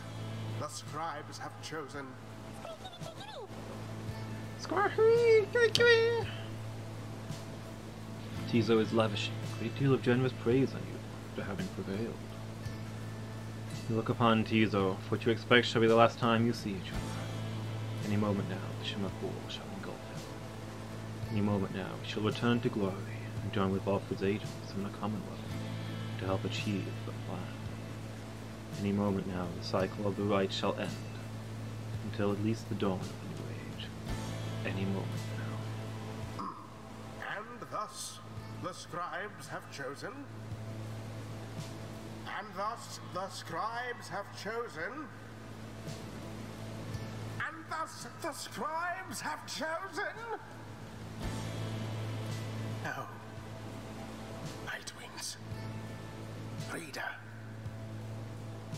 the scribes have chosen. Tizo is lavishing a great deal of generous praise on you for having prevailed. You look upon Tizo, for what you expect shall be the last time you see each other. Any moment now, the Shimmer Pool shall engulf him. Any moment now, he shall return to glory and join with Balfred's agents in the Commonwealth to help achieve the plan. Any moment now, the cycle of the rite shall end, until at least the dawn of a new age. Any moment now. And thus, the scribes have chosen. And thus, the scribes have chosen. And thus, the scribes have chosen. No. Nightwings. Reader.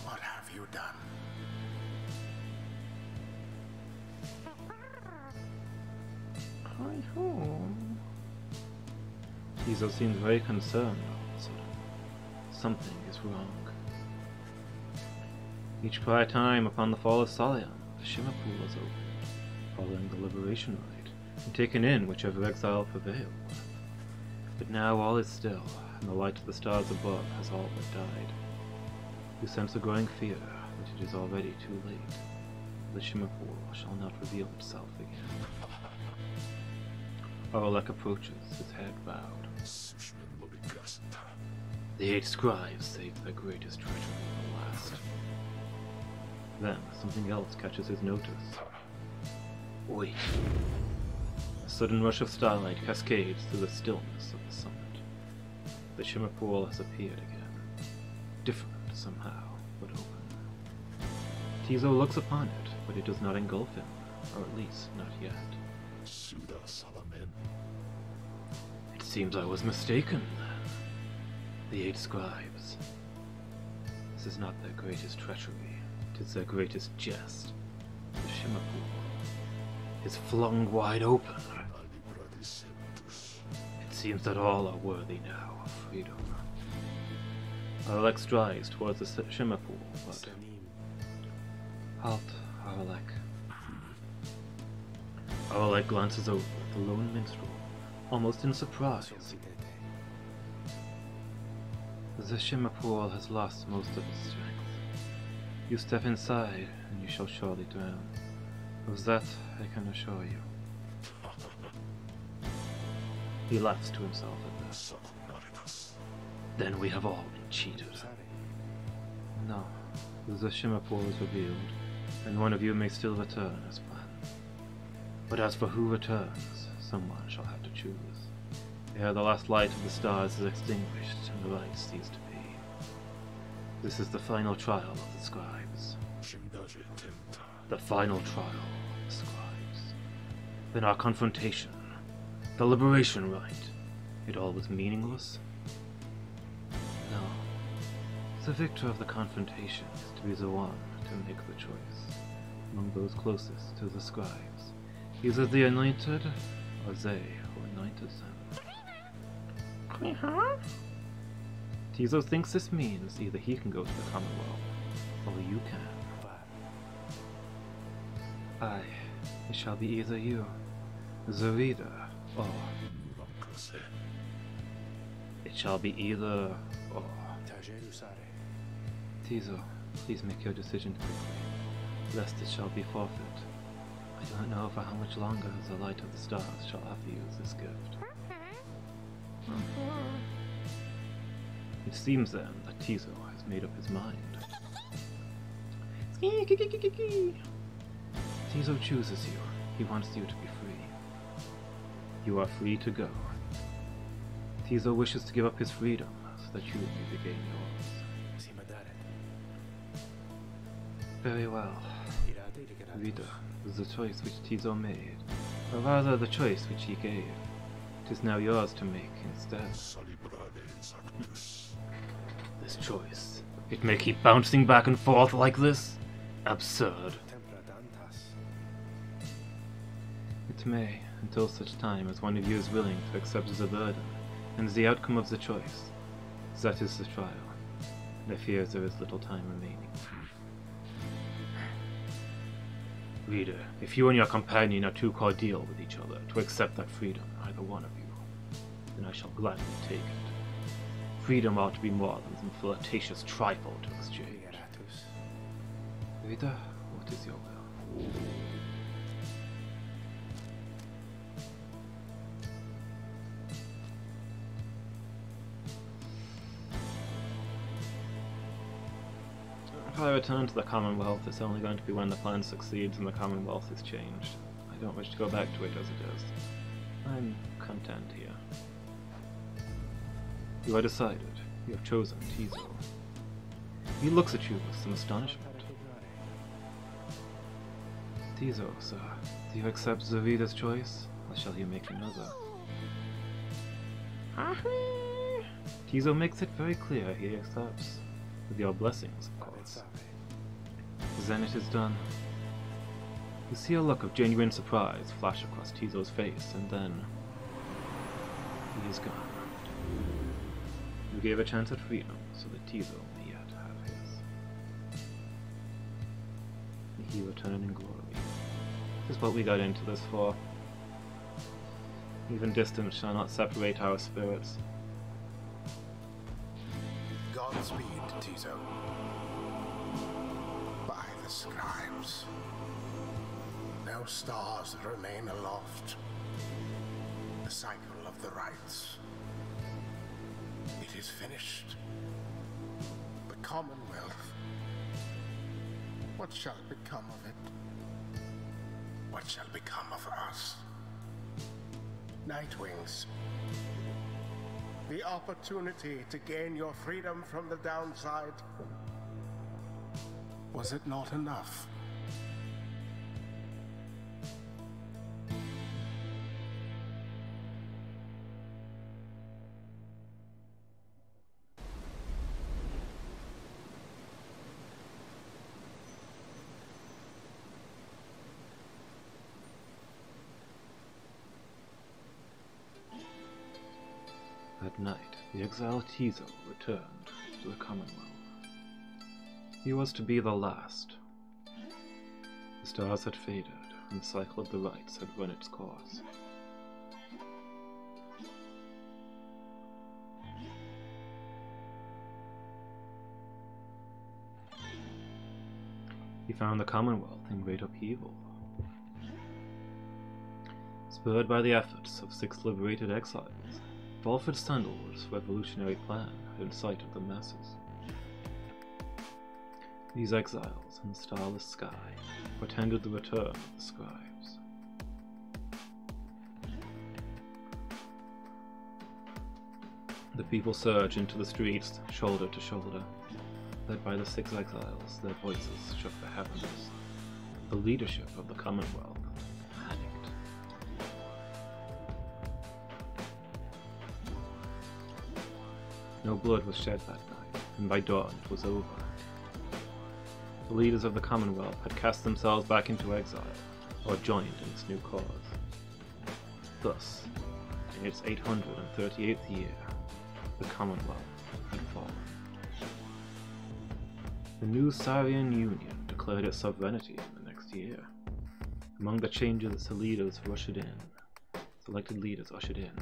What have you done? Hi home. Tizo seems very concerned all of a sudden. Something is wrong. Each quiet time upon the fall of Saliam, the Shimmer Pool is opened, following the liberation rite, and taken in whichever exile prevailed. But now all is still, and the light of the stars above has all but died. You sense a growing fear that it is already too late. The Shimmer Pool shall not reveal itself again. Arlek approaches, his head bowed. The 8 scribes saved their greatest treasure for the last. Then something else catches his notice. Wait. A sudden rush of starlight cascades through the stillness of the summit. The Shimmer Pool has appeared again. Different somehow, but open. Tizo looks upon it, but it does not engulf him, or at least not yet. It seems I was mistaken, then. The 8 scribes. This is not their greatest treachery, it is their greatest jest. The Shimmer Pool is flung wide open. It seems that all are worthy now of freedom. Arlek strides towards the Shimmer Pool, but... Halt, Arlek. Arlek glances over at the lone minstrel, almost in surprise. The Shimmer Pool has lost most of its strength. You step inside, and you shall surely drown. Of that I can assure you. He laughs to himself at that. Then we have all been cheated. No, the Shimmer Pool is revealed, and one of you may still return as planned. But as for who returns, Someone shall have to choose. Ere the last light of the stars is extinguished and the light cease to be. This is the final trial of the scribes. The final trial of the scribes. Then our confrontation. The liberation rite. It all was meaningless? No. The victor of the confrontation is to be the one to make the choice among those closest to the scribes. Either the anointed, or they who anointed them. Tizo thinks this means either he can go to the Commonwealth, or you can. Aye, it shall be either you, Zorida, or... It shall be either or. Tizo, please make your decision quickly, lest it shall be forfeit. I do not know for how much longer the light of the stars shall offer you this gift. It seems then that Tizo has made up his mind. Tizo chooses you. He wants you to be free. You are free to go. Tizo wishes to give up his freedom so that you may regain yours. Very well. Rita, the choice which Tizo made, or rather the choice which he gave, it is now yours to make instead. This choice, it may keep bouncing back and forth like this? Absurd. It may, until such time as one of you is willing to accept the burden and the outcome of the choice. That is the trial, and I fear there is little time remaining. Reader, if you and your companion are too cordial with each other to accept that freedom, either one of you, then I shall gladly take it. Freedom ought to be more than some flirtatious trifle to exchange. Reader, what is your will? If I return to the Commonwealth, it's only going to be when the plan succeeds and the Commonwealth is changed. I don't wish to go back to it as it is. I'm content here. You are decided. You have chosen Tizo. He looks at you with some astonishment. Tizo, sir, do you accept Zorida's choice, or shall you make another? Tizo makes it very clear he accepts. With your blessings, of course. Then it is done. You see a look of genuine surprise flash across Tizo's face, and then... he is gone. You gave a chance at freedom, so that Tizo may yet have his. May he return in glory. This is what we got into this for. Even distance shall not separate our spirits. Godspeed, Tizo. By the scribes. No stars remain aloft. The cycle of the rites. It is finished. The Commonwealth. What shall become of it? What shall become of us? Nightwings. The opportunity to gain your freedom from the downside. Was it not enough? That night, the exiled Tizo returned to the Commonwealth. He was to be the last. The stars had faded, and the cycle of the rites had run its course. He found the Commonwealth in great upheaval. Spurred by the efforts of 6 liberated exiles, Balford Sandalwood's revolutionary plan had incited the masses. These exiles in the starless sky portended the return of the scribes. The people surged into the streets, shoulder to shoulder. Led by the 6 exiles, their voices shook the heavens. The leadership of the Commonwealth panicked. No blood was shed that night, and by dawn it was over. The leaders of the Commonwealth had cast themselves back into exile, or joined in its new cause. Thus, in its 838th year, the Commonwealth had fallen. The new Sarian Union declared its sovereignty in the next year. Among the changes the leaders ushered in,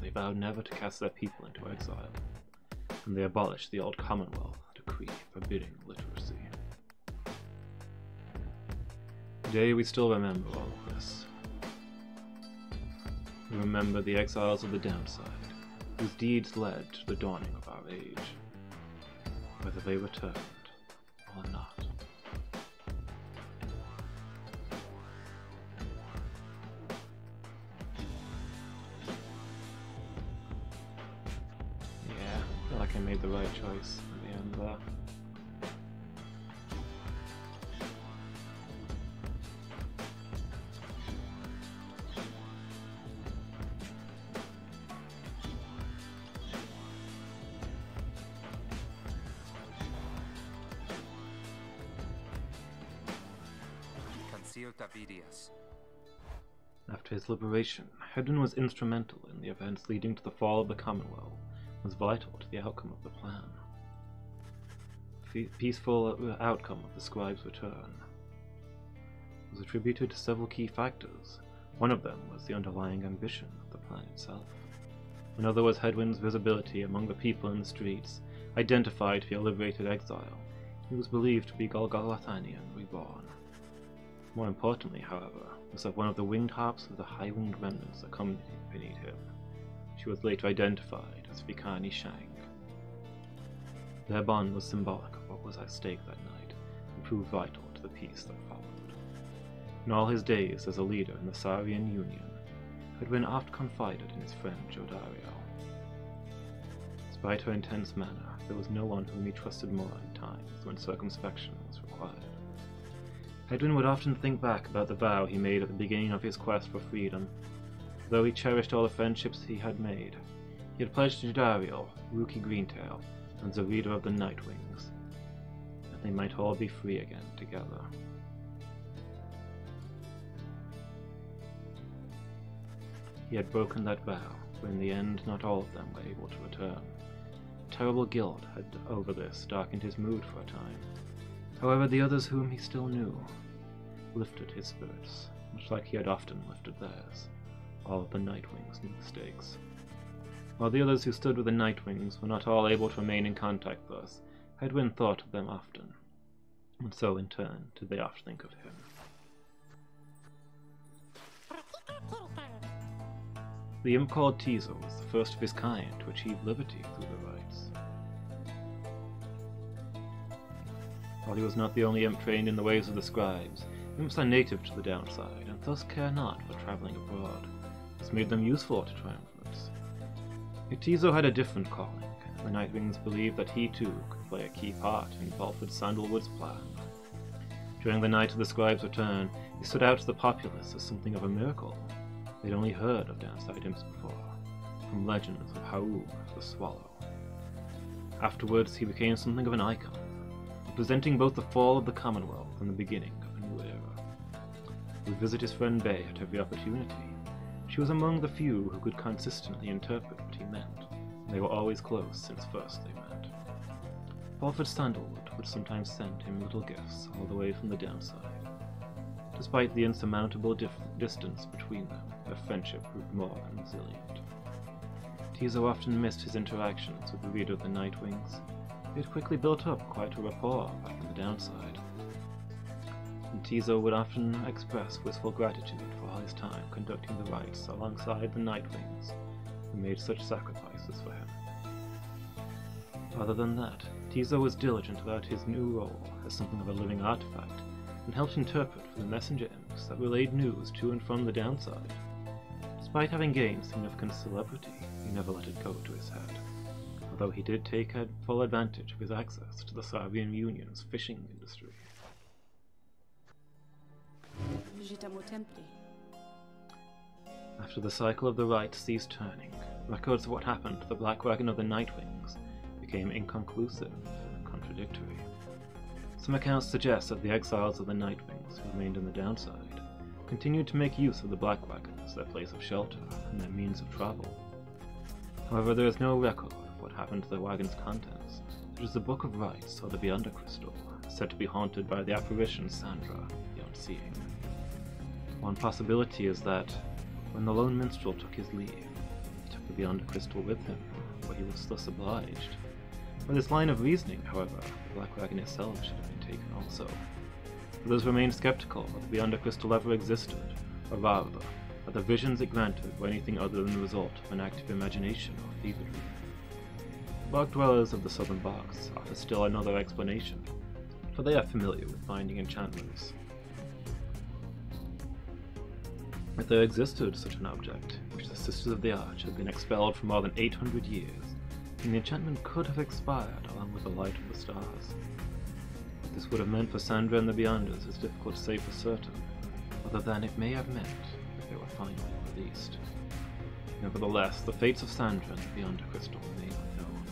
they vowed never to cast their people into exile, and they abolished the old Commonwealth decree forbidding literacy. Today we still remember all of this. We remember the exiles of the downside, whose deeds led to the dawning of our age, whether they returned or not. Yeah, I feel like I made the right choice in the end there. After his liberation, Hedwin was instrumental in the events leading to the fall of the Commonwealth and was vital to the outcome of the plan. The peaceful outcome of the scribe's return was attributed to several key factors. One of them was the underlying ambition of the plan itself. Another was Hedwin's visibility among the people in the streets, identified via liberated exile. He was believed to be Golgothian reborn. More importantly, however, was that one of the winged harps of the high-winged remnants accompanied him. She was later identified as Vikani Shang. Their bond was symbolic of what was at stake that night, and proved vital to the peace that followed. In all his days as a leader in the Sarian Union, Hedwin oft confided in his friend Jodariel. Despite her intense manner, there was no one whom he trusted more in times when circumspection was required. Hedwin would often think back about the vow he made at the beginning of his quest for freedom. Though he cherished all the friendships he had made, he had pledged to Jodariel, Rookie Greentail, and the leader of the Nightwings, that they might all be free again together. He had broken that vow, but in the end not all of them were able to return. A terrible guilt had over this darkened his mood for a time. However, the others whom he still knew lifted his spirits, much like he had often lifted theirs. All of the Nightwings knew the stakes. While the others who stood with the Nightwings were not all able to remain in contact with us, Hedwin thought of them often, and so in turn did they oft think of him. The imp called Tizo was the first of his kind to achieve liberty through the rites. While he was not the only imp trained in the ways of the scribes, imps are native to the downside, and thus care not for travelling abroad. This made them useful to triumvirates. Yet Tizo had a different calling, and the Nightwings believed that he too could play a key part in Balford Sandalwood's plan. During the night of the scribe's return, he stood out to the populace as something of a miracle. They'd only heard of downside imps before, from legends of Haub the Swallow. Afterwards, he became something of an icon, representing both the fall of the Commonwealth and the beginning of a new era. He would visit his friend Bay at every opportunity. She was among the few who could consistently interpret what he meant, and they were always close since first they met. Balford Sandalwood would sometimes send him little gifts all the way from the downside. Despite the insurmountable distance between them, their friendship proved more than resilient. Tizo often missed his interactions with the leader of the Nightwings. He had quickly built up quite a rapport back in the downside, and Tizo would often express wistful gratitude for all his time conducting the rites alongside the Nightwings, who made such sacrifices for him. Other than that, Tizo was diligent about his new role as something of a living artifact, and helped interpret for the messenger imps that relayed news to and from the downside. Despite having gained significant celebrity, he never let it go to his head, although he did take full advantage of his access to the Soviet Union's fishing industry. After the cycle of the rite ceased turning, records of what happened to the Black Wagon of the Nightwings became inconclusive and contradictory. Some accounts suggest that the exiles of the Nightwings who remained on the downside continued to make use of the Black Wagon as their place of shelter and their means of travel. However, there is no record of what happened to the wagon's contents, such as the Book of Rites or the Beyond Crystal, said to be haunted by the apparition Sandra, the Unseeing. One possibility is that, when the lone minstrel took his leave, he took the Beyond Crystal with him, for he was thus obliged. By this line of reasoning, however, the Black Wagon itself should have been taken also. Others remained skeptical that the Beyond Crystal ever existed, or rather, that the visions it granted were anything other than the result of an active imagination or thievery. Bark dwellers of the southern box offer still another explanation, for they are familiar with finding enchantments. If there existed such an object, which the Sisters of the Arch had been expelled for more than 800 years, then the enchantment could have expired along with the light of the stars. What this would have meant for Sandra and the Beyonders is difficult to say for certain, other than it may have meant that they were finally released. Nevertheless, the fates of Sandra and the Beyond Crystal remain unknown.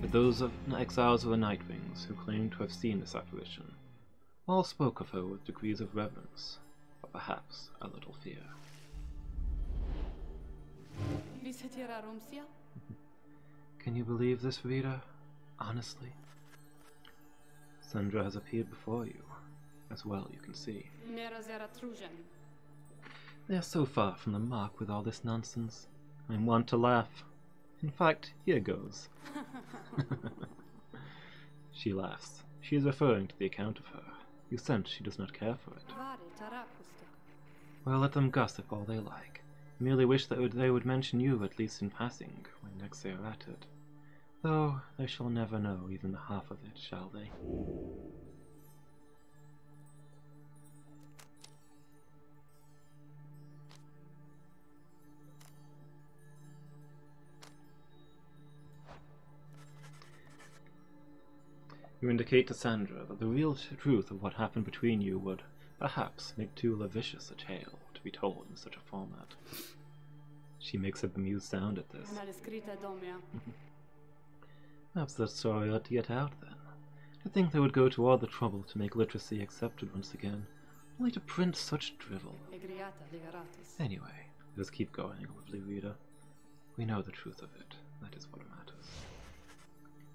But those exiles of the Nightwings who claimed to have seen this apparition all spoke of her with degrees of reverence, but perhaps a little fear. Can you believe this, reader? Honestly? Sandra has appeared before you, as well you can see. They are so far from the mark with all this nonsense. I'm one to laugh. In fact, here goes. She laughs. She is referring to the account of her. You sense she does not care for it. Well, let them gossip all they like. I merely wish that they would mention you at least in passing, when next they are at it. Though they shall never know even the half of it, shall they? You indicate to Sandra that the real truth of what happened between you would, perhaps, make too lavicious a tale to be told in such a format. She makes a bemused sound at this. Perhaps that story ought to get out, then. To think they would go to all the trouble to make literacy accepted once again, only to print such drivel. Anyway, let us keep going, lovely reader. We know the truth of it. That is what matters.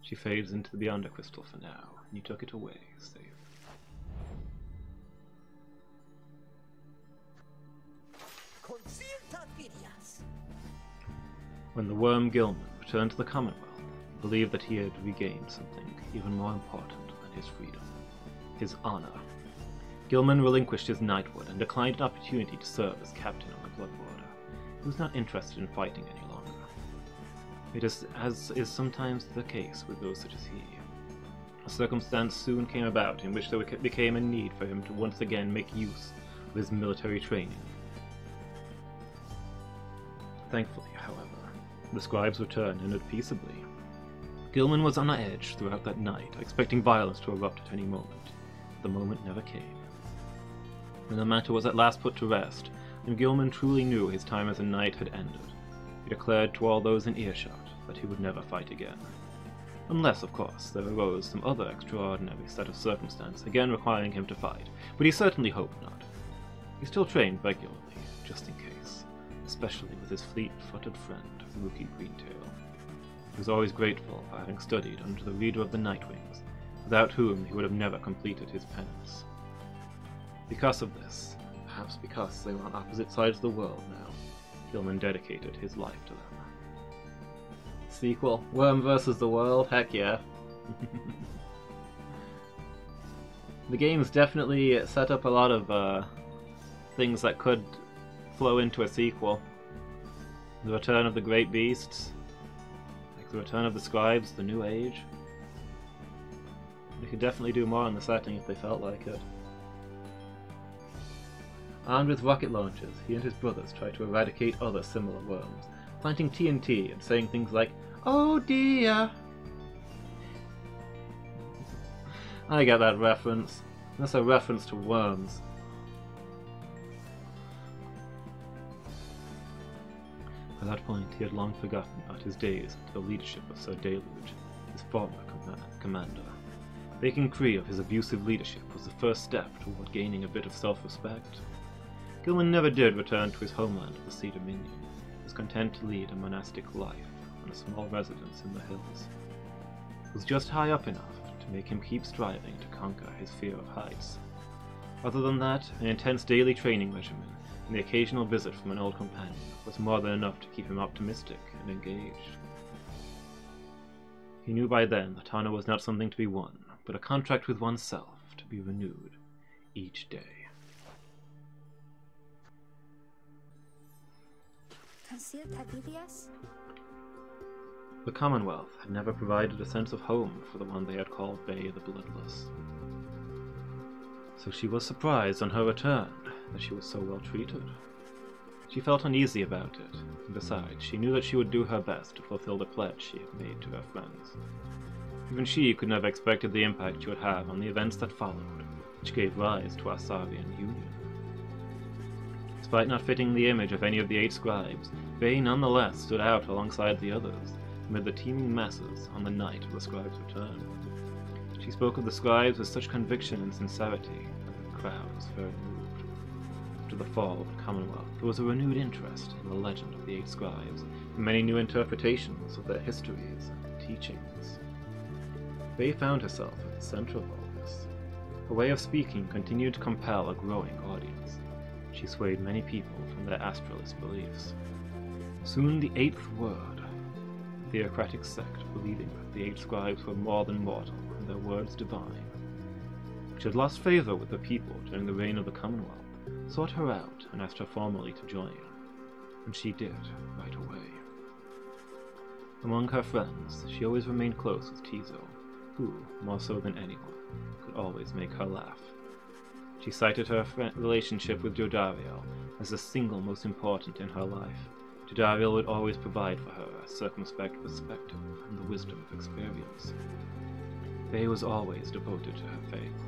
She fades into the Beyond Crystal for now, and you took it away, safe. When the worm Gilman returned to the Commonwealth, he believed that he had regained something even more important than his freedom. His honor. Gilman relinquished his knighthood and declined an opportunity to serve as captain on the Bloodwater. He was not interested in fighting any longer. It is as is sometimes the case with those such as he. A circumstance soon came about in which there became a need for him to once again make use of his military training. Thankfully, however, the scribe's return ended peaceably. Gilman was on edge throughout that night, expecting violence to erupt at any moment. The moment never came. When the matter was at last put to rest, and Gilman truly knew his time as a knight had ended, he declared to all those in earshot that he would never fight again. Unless, of course, there arose some other extraordinary set of circumstance again requiring him to fight, but he certainly hoped not. He still trained regularly, just in case, especially with his fleet-footed friend, Rookie Greentail. He was always grateful for having studied under the leader of the Nightwings, without whom he would have never completed his penance. Because of this, perhaps because they were on opposite sides of the world now, Gilman dedicated his life to them. Sequel, Worm vs. the World, heck yeah. The game's definitely set up a lot of things that could flow into a sequel. The return of the great beasts, like the return of the scribes, the new age. They could definitely do more on the setting if they felt like it. Armed with rocket launchers, he and his brothers tried to eradicate other similar worms, planting TNT and saying things like, Oh dear! I get that reference. That's a reference to worms. By that point, he had long forgotten about his days under the leadership of Sir Deluge, his former commander. Breaking free of his abusive leadership was the first step toward gaining a bit of self-respect. Gilman never did return to his homeland of the Sea Dominion. He was content to lead a monastic life on a small residence in the hills. It was just high up enough to make him keep striving to conquer his fear of heights. Other than that, an intense daily training regimen and the occasional visit from an old companion was more than enough to keep him optimistic and engaged. He knew by then that honor was not something to be won, but a contract with oneself to be renewed each day. The Commonwealth had never provided a sense of home for the one they had called Bay the Bloodless. So she was surprised on her return that she was so well treated. She felt uneasy about it, and besides, she knew that she would do her best to fulfill the pledge she had made to her friends. Even she could never have expected the impact she would have on the events that followed, which gave rise to our Savian Union. Despite not fitting the image of any of the 8 scribes, Bay nonetheless stood out alongside the others, amid the teeming masses on the night of the scribes' return. She spoke of the scribes with such conviction and sincerity that the crowd was very moved. After the fall of the Commonwealth, there was a renewed interest in the legend of the 8 scribes, and many new interpretations of their histories and teachings. Bay found herself at the center of all this. Her way of speaking continued to compel a growing audience. She swayed many people from their astralist beliefs. Soon the 8th Word, a theocratic sect believing that the 8 scribes were more than mortal and their words divine, which had lost favor with the people during the reign of the Commonwealth, sought her out and asked her formally to join, and she did right away. Among her friends, she always remained close with Tizo, who, more so than anyone, could always make her laugh. She cited her relationship with Jodariel as the single most important in her life. Jodariel would always provide for her a circumspect perspective and the wisdom of experience. Bay was always devoted to her faith,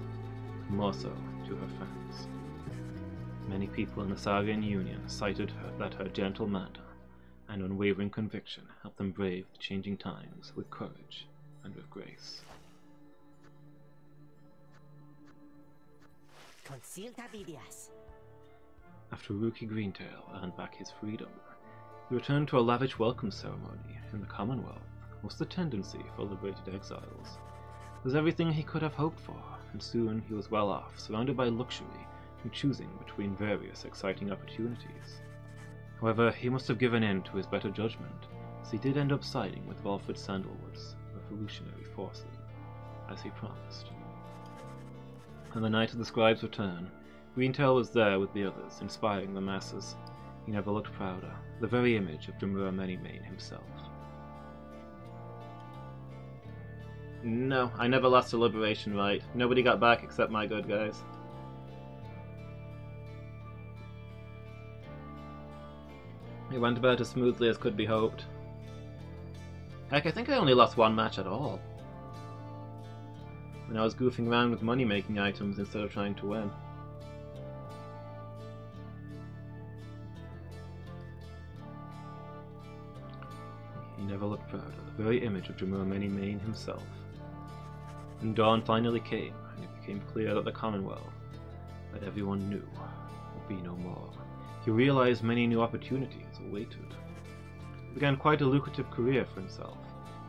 and more so to her friends. Many people in the Savian Union cited that her gentle manner and unwavering conviction helped them brave the changing times with courage and with grace. After Rookie Greentail earned back his freedom, he returned to a lavish welcome ceremony in the Commonwealth, most the tendency for liberated exiles. It was everything he could have hoped for, and soon he was well off, surrounded by luxury and choosing between various exciting opportunities. However, he must have given in to his better judgment, as he did end up siding with Valfred Sandalwood's revolutionary forces, as he promised. On the night of the scribe's return, Greentail was there with the others, inspiring the masses. He never looked prouder, the very image of Demure Manymane himself. No, I never lost a liberation right. Nobody got back except my good guys. It went about as smoothly as could be hoped. Heck, I think I only lost 1 match at all, when I was goofing around with money-making items instead of trying to win. He never looked prouder, the very image of Demure Manymane himself. And dawn finally came, and it became clear that the Commonwealth, that everyone knew, would be no more. He realized many new opportunities awaited. He began quite a lucrative career for himself,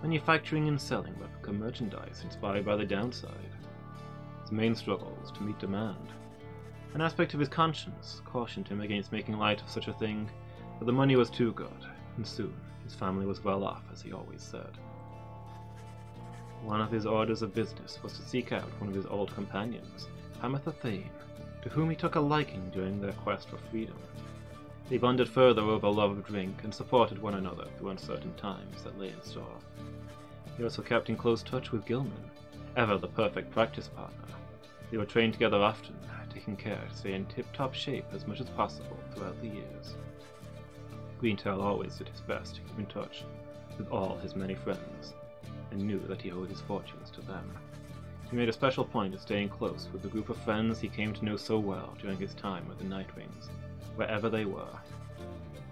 manufacturing and selling replica merchandise inspired by the downside. His main struggle was to meet demand. An aspect of his conscience cautioned him against making light of such a thing, but the money was too good, and soon his family was well off, as he always said. One of his orders of business was to seek out one of his old companions, Hamatha Thane, to whom he took a liking during their quest for freedom. They bonded further over love of drink and supported one another through uncertain times that lay in store. He also kept in close touch with Gilman, ever the perfect practice partner. They were trained together often, taking care to stay in tip-top shape as much as possible throughout the years. Greentail always did his best to keep in touch, with all his many friends, and knew that he owed his fortunes to them. He made a special point of staying close with the group of friends he came to know so well during his time with the Nightwings, wherever they were.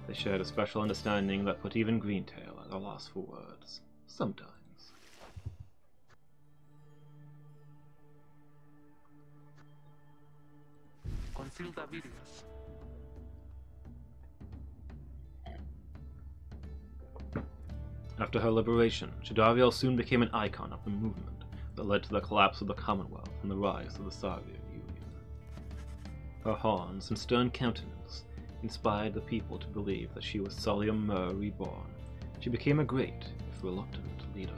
They shared a special understanding that put even Greentail at a loss for words, sometimes. Consulta videos. After her liberation, Jadariel soon became an icon of the movement that led to the collapse of the Commonwealth and the rise of the Sarvian Union. Her horns and stern countenance inspired the people to believe that she was Solium Mur reborn. She became a great, if reluctant, leader.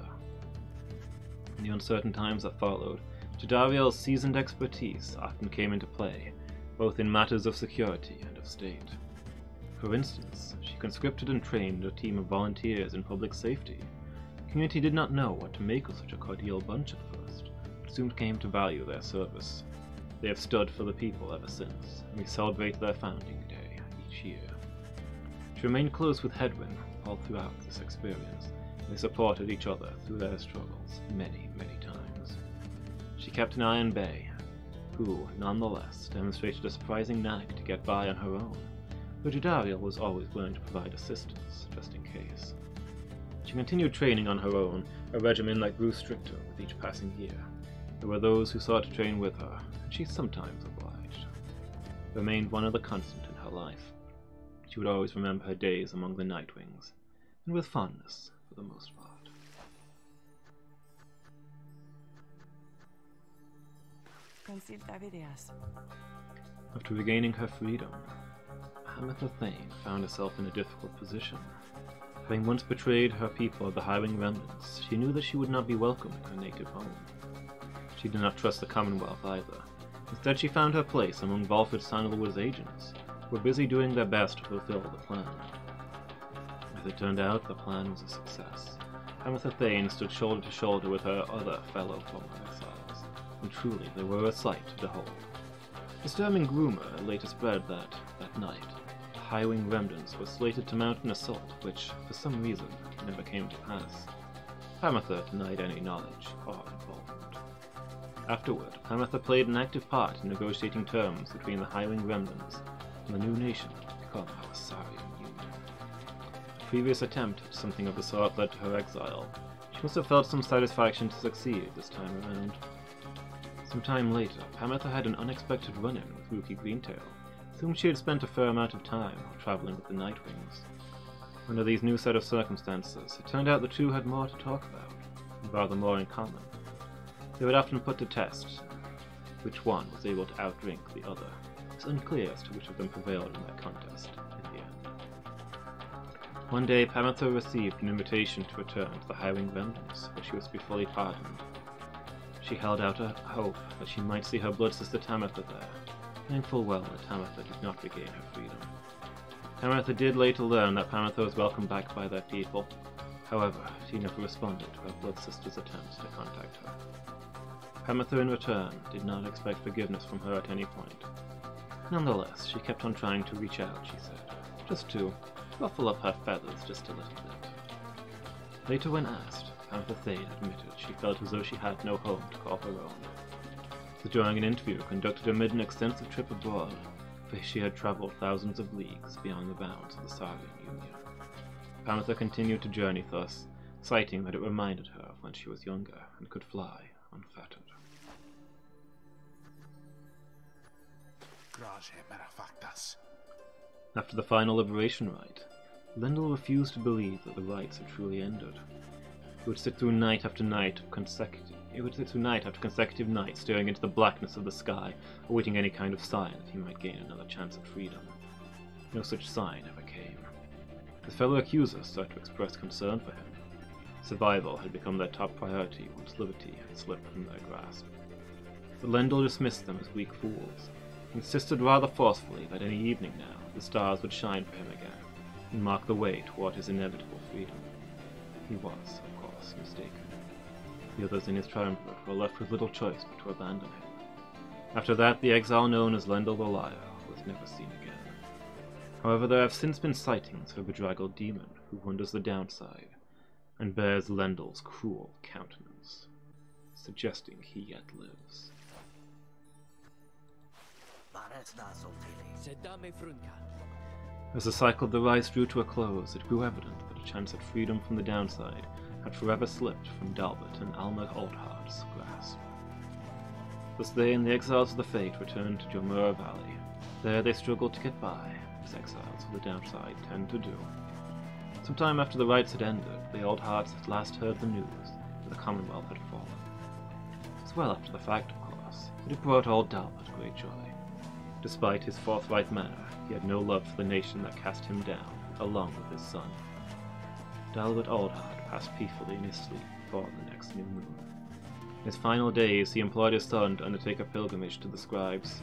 In the uncertain times that followed, Jadariel's seasoned expertise often came into play, both in matters of security and of state. For instance, she conscripted and trained a team of volunteers in public safety. The community did not know what to make of such a cordial bunch at first, but soon came to value their service. They have stood for the people ever since, and we celebrate their founding day each year. She remained close with Hedwyn all throughout this experience. They supported each other through their struggles many, many times. She kept an eye on Bay, who, nonetheless, demonstrated a surprising knack to get by on her own, though Jadariel was always willing to provide assistance, just in case. She continued training on her own, a regimen that grew stricter with each passing year. There were those who sought to train with her, and she sometimes obliged. It remained one of the constant in her life. She would always remember her days among the Nightwings, and with fondness for the most part. Consulta videos. After regaining her freedom, Hamitha Thane found herself in a difficult position. Having once betrayed her people of the Hiring Remnants, she knew that she would not be welcome in her native home. She did not trust the Commonwealth either. Instead, she found her place among Valford Sandalwood's agents, who were busy doing their best to fulfill the plan. As it turned out, the plan was a success. Hamitha Thane stood shoulder to shoulder with her other fellow former exiles, and truly they were a sight to behold. Disturbing rumor later spread that night, the Highwing Remnants were slated to mount an assault which, for some reason, never came to pass. Hamitha denied any knowledge or involvement. Afterward, Hamitha played an active part in negotiating terms between the Highwing Remnants and the new nation to become our Sarvian Union. A previous attempt at something of the sort led to her exile. She must have felt some satisfaction to succeed this time around. Some time later, Hamitha had an unexpected run-in with Rookie Greentail, with whom she had spent a fair amount of time while traveling with the Nightwings. Under these new set of circumstances, it turned out the two had more to talk about, and rather more in common. They would often put to test which one was able to outdrink the other. It's unclear as to which of them prevailed in that contest in the end. One day, Hamitha received an invitation to return to the Highwing Remnants, where she was to be fully pardoned. She held out a hope that she might see her blood sister Tamitha there, knowing full well that Tamitha did not regain her freedom. Tamitha did later learn that Hamitha was welcomed back by their people. However, she never responded to her blood sister's attempts to contact her. Hamitha, in return, did not expect forgiveness from her at any point. Nonetheless, she kept on trying to reach out, she said, just to ruffle up her feathers just a little bit. Later, when asked, Hamitha Thane admitted she felt as though she had no home to call her own. So during an interview conducted amid an extensive trip abroad, for she had traveled thousands of leagues beyond the bounds of the Sarvian Union. Hamitha continued to journey thus, citing that it reminded her of when she was younger and could fly unfettered. After the final liberation rite, Lendl refused to believe that the rites had truly ended. He would sit through night after consecutive nights staring into the blackness of the sky, awaiting any kind of sign that he might gain another chance at freedom. No such sign ever came. His fellow accusers started to express concern for him. Survival had become their top priority once liberty had slipped from their grasp. But Lendl dismissed them as weak fools. He insisted rather forcefully that any evening now the stars would shine for him again, and mark the way toward his inevitable freedom. He was, of course, mistaken. The others in his triumvirate were left with little choice but to abandon him. After that, the exile known as Lendl the Liar was never seen again. However, there have since been sightings of a bedraggled demon who wanders the downside, and bears Lendel's cruel countenance, suggesting he yet lives. As the cycle of the rise drew to a close, it grew evident that a chance at freedom from the downside had forever slipped from Dalbert and Alma Oldhart's grasp. Thus they and the exiles of the Fate returned to Jomura Valley. There they struggled to get by, as exiles of the downside tend to do. Sometime after the rites had ended, the Oldharts at last heard the news that the Commonwealth had fallen. It was well after the fact, of course, but it brought old Dalbert great joy. Despite his forthright manner, he had no love for the nation that cast him down, along with his son. Dalbert Oldhart passed peacefully in his sleep before the next new moon. In his final days, he implored his son to undertake a pilgrimage to the scribes.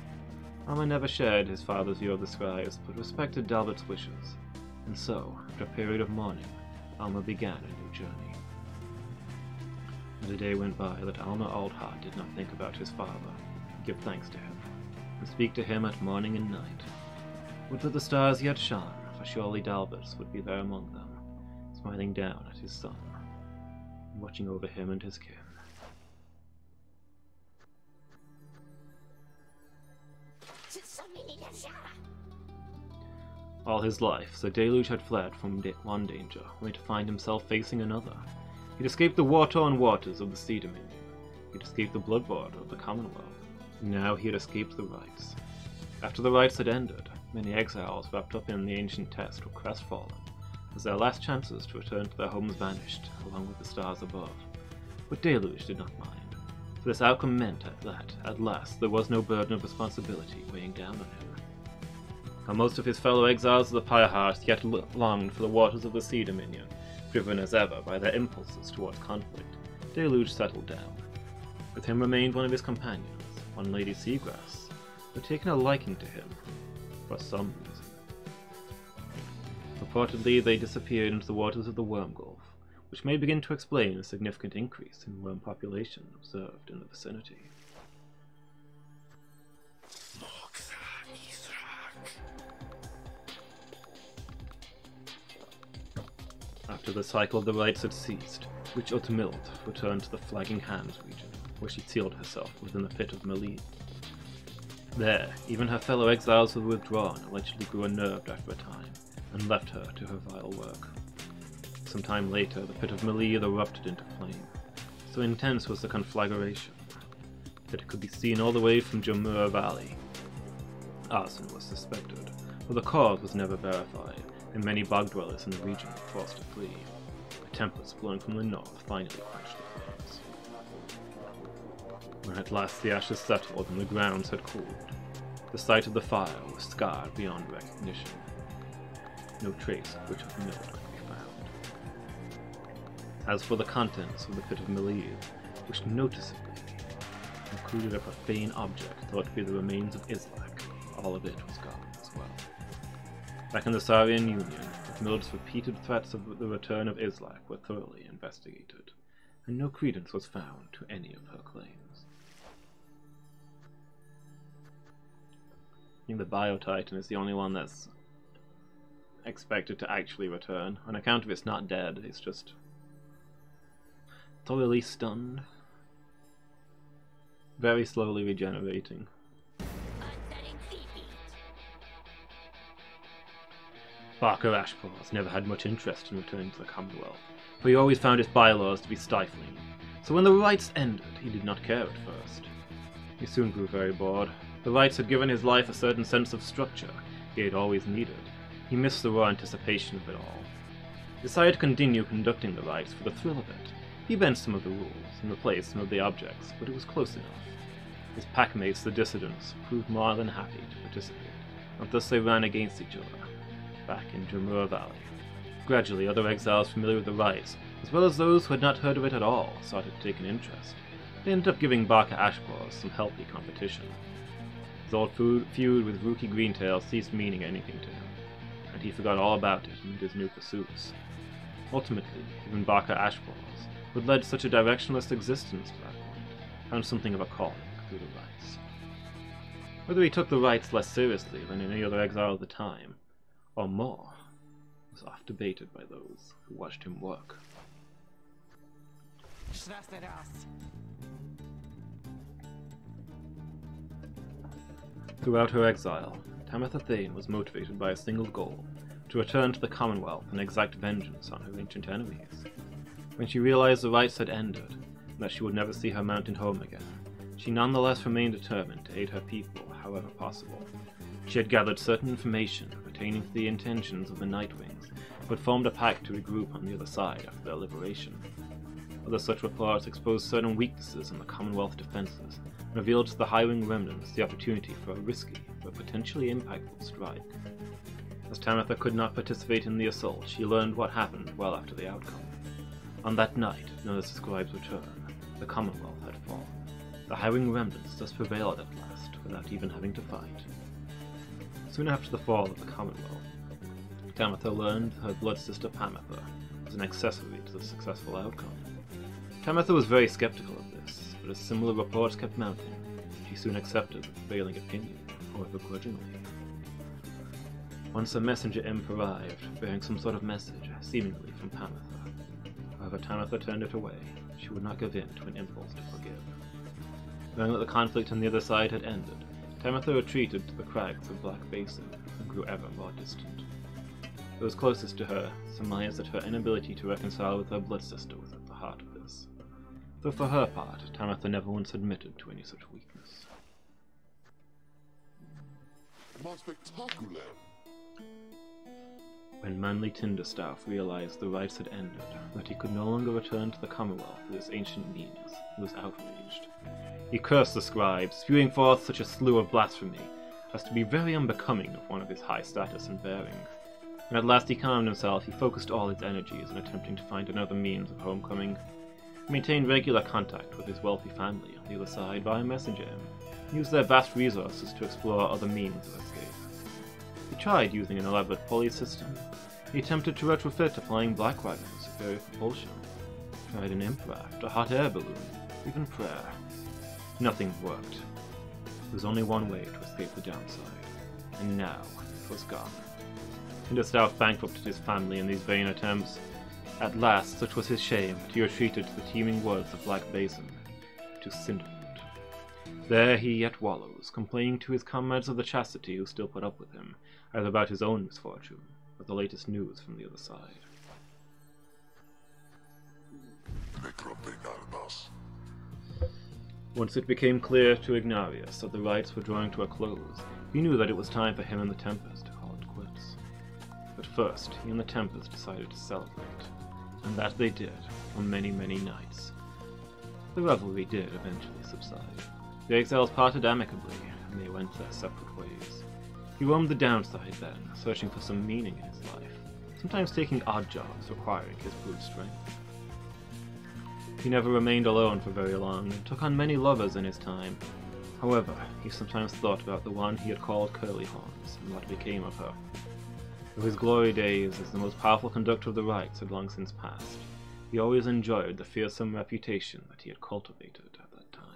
Alma never shared his father's view of the scribes, but respected Dalbert's wishes, and so, after a period of mourning, Alma began a new journey. And a day went by that Alma Oldhart did not think about his father, give thanks to him, and speak to him at morning and night. Would that the stars yet shone, for surely Dalbert's would be there among them, smiling down at his son, and watching over him and his kin. All his life, Sir Deluge had fled from one danger, only to find himself facing another. He'd escaped the war-torn waters of the Sea Dominion. He'd escaped the blood border of the Commonwealth. And now he had escaped the rites. After the rites had ended, many exiles wrapped up in the ancient test were crestfallen, as their last chances to return to their homes vanished, along with the stars above. But Deluge did not mind, for this outcome meant that, at last, there was no burden of responsibility weighing down on him. While most of his fellow exiles of the Pyre yet longed for the waters of the Sea Dominion, driven as ever by their impulses towards conflict, Deluge settled down. With him remained one of his companions, one Lady Seagrass, who had taken a liking to him, for some reason. Reportedly, they disappeared into the waters of the Worm Gulf, which may begin to explain the significant increase in worm population observed in the vicinity. After the cycle of the rites had ceased, Witch Utmild returned to the Flagging Hands region, where she sealed herself within the pit of Melee. There, even her fellow exiles who had withdrawn allegedly grew unnerved after a time, and left her to her vile work. Some time later, the pit of Melee erupted into flame. So intense was the conflagration that it could be seen all the way from Jomura Valley. Arson was suspected, but the cause was never verified, and many bog dwellers in the region were forced to flee. A tempest blowing from the north finally quenched the flames. When at last the ashes settled and the grounds had cooled, the site of the fire was scarred beyond recognition. No trace of Witch Utmild could be found. As for the contents of the pit of Melee, which noticeably included a profane object thought to be the remains of Islak, all of it was gone as well. Back in the Saurian Union, Utmild's repeated threats of the return of Islak were thoroughly investigated, and no credence was found to any of her claims. I think the Biotitan is the only one that's expected to actually return. On account of it's not dead, it's just thoroughly stunned. Very slowly regenerating. Barker Ashpaws never had much interest in returning to the Commonwealth, for he always found its bylaws to be stifling, so when the rites ended, he did not care at first. He soon grew very bored. The rites had given his life a certain sense of structure he had always needed. He missed the raw anticipation of it all. He decided to continue conducting the rites for the thrill of it. He bent some of the rules and replaced some of the objects, but it was close enough. His packmates, the dissidents, proved more than happy to participate, and thus they ran against each other, back in Jomura Valley. Gradually, other exiles familiar with the rites, as well as those who had not heard of it at all, started to take an interest. They ended up giving Barker Ashpaws some healthy competition. His old feud with Rookie Greentail ceased meaning anything to him, and he forgot all about it amid his new pursuits. Ultimately, even Barker Ashpaws, who had led such a directionless existence to that point, found something of a calling through the rites. Whether he took the rites less seriously than any other exile of the time, or more, was oft debated by those who watched him work. Throughout her exile, Tamitha Thane was motivated by a single goal: to return to the Commonwealth and exact vengeance on her ancient enemies. When she realized the rites had ended, and that she would never see her mountain home again, she nonetheless remained determined to aid her people however possible. She had gathered certain information pertaining to the intentions of the Nightwings, but formed a pact to regroup on the other side after their liberation. Other such reports exposed certain weaknesses in the Commonwealth defenses, and revealed to the Highwing remnants the opportunity for a risky, but potentially impactful strike. As Tamitha could not participate in the assault, she learned what happened well after the outcome. On that night, known as the Scribe's Return, the Commonwealth had fallen. The Highwing remnants thus prevailed at last, without even having to fight. Soon after the fall of the Commonwealth, Tamitha learned her blood sister Pamitha was an accessory to the successful outcome. Tamitha was very skeptical of this, but as similar reports kept mounting, she soon accepted the prevailing opinion, however grudgingly. Once a messenger imp arrived, bearing some sort of message, seemingly from Pamitha. However, Tamitha turned it away. She would not give in to an impulse to forgive. Knowing that the conflict on the other side had ended, Tamitha retreated to the crags of Black Basin and grew ever more distant. Those closest to her surmised that her inability to reconcile with her blood sister was at the heart of this, though for her part, Tamitha never once admitted to any such weakness. More spectacular. When Manly Tinderstaff realized the rites had ended, that he could no longer return to the Commonwealth with his ancient means, he was outraged. He cursed the scribe, spewing forth such a slew of blasphemy as to be very unbecoming of one of his high status and bearing. When at last he calmed himself, he focused all his energies in attempting to find another means of homecoming. He maintained regular contact with his wealthy family on the other side via messenger and used their vast resources to explore other means of escape. He tried using an elaborate pulley system. He attempted to retrofit a flying black wagon with superior propulsion. Tried an imp raft, a hot air balloon, even prayer. Nothing worked. There was only one way to escape the downside, and now it was gone. Tinderstaff bankrupted his family in these vain attempts. At last, such was his shame, that he retreated to the teeming woods of Black Basin, to Cinderwood. There he yet wallows, complaining to his comrades of the chastity who still put up with him, either about his own misfortune, or the latest news from the other side. Once it became clear to Ignarius that the rites were drawing to a close, he knew that it was time for him and the Tempest to call it quits. But first, he and the Tempest decided to celebrate, and that they did for many, many nights. The revelry did eventually subside. The exiles parted amicably, and they went their separate ways. He roamed the downside then, searching for some meaning in his life, sometimes taking odd jobs requiring his brute strength. He never remained alone for very long, and took on many lovers in his time. However, he sometimes thought about the one he had called Curly Horns, and what became of her. Though his glory days as the most powerful conductor of the rites had long since passed, he always enjoyed the fearsome reputation that he had cultivated at that time.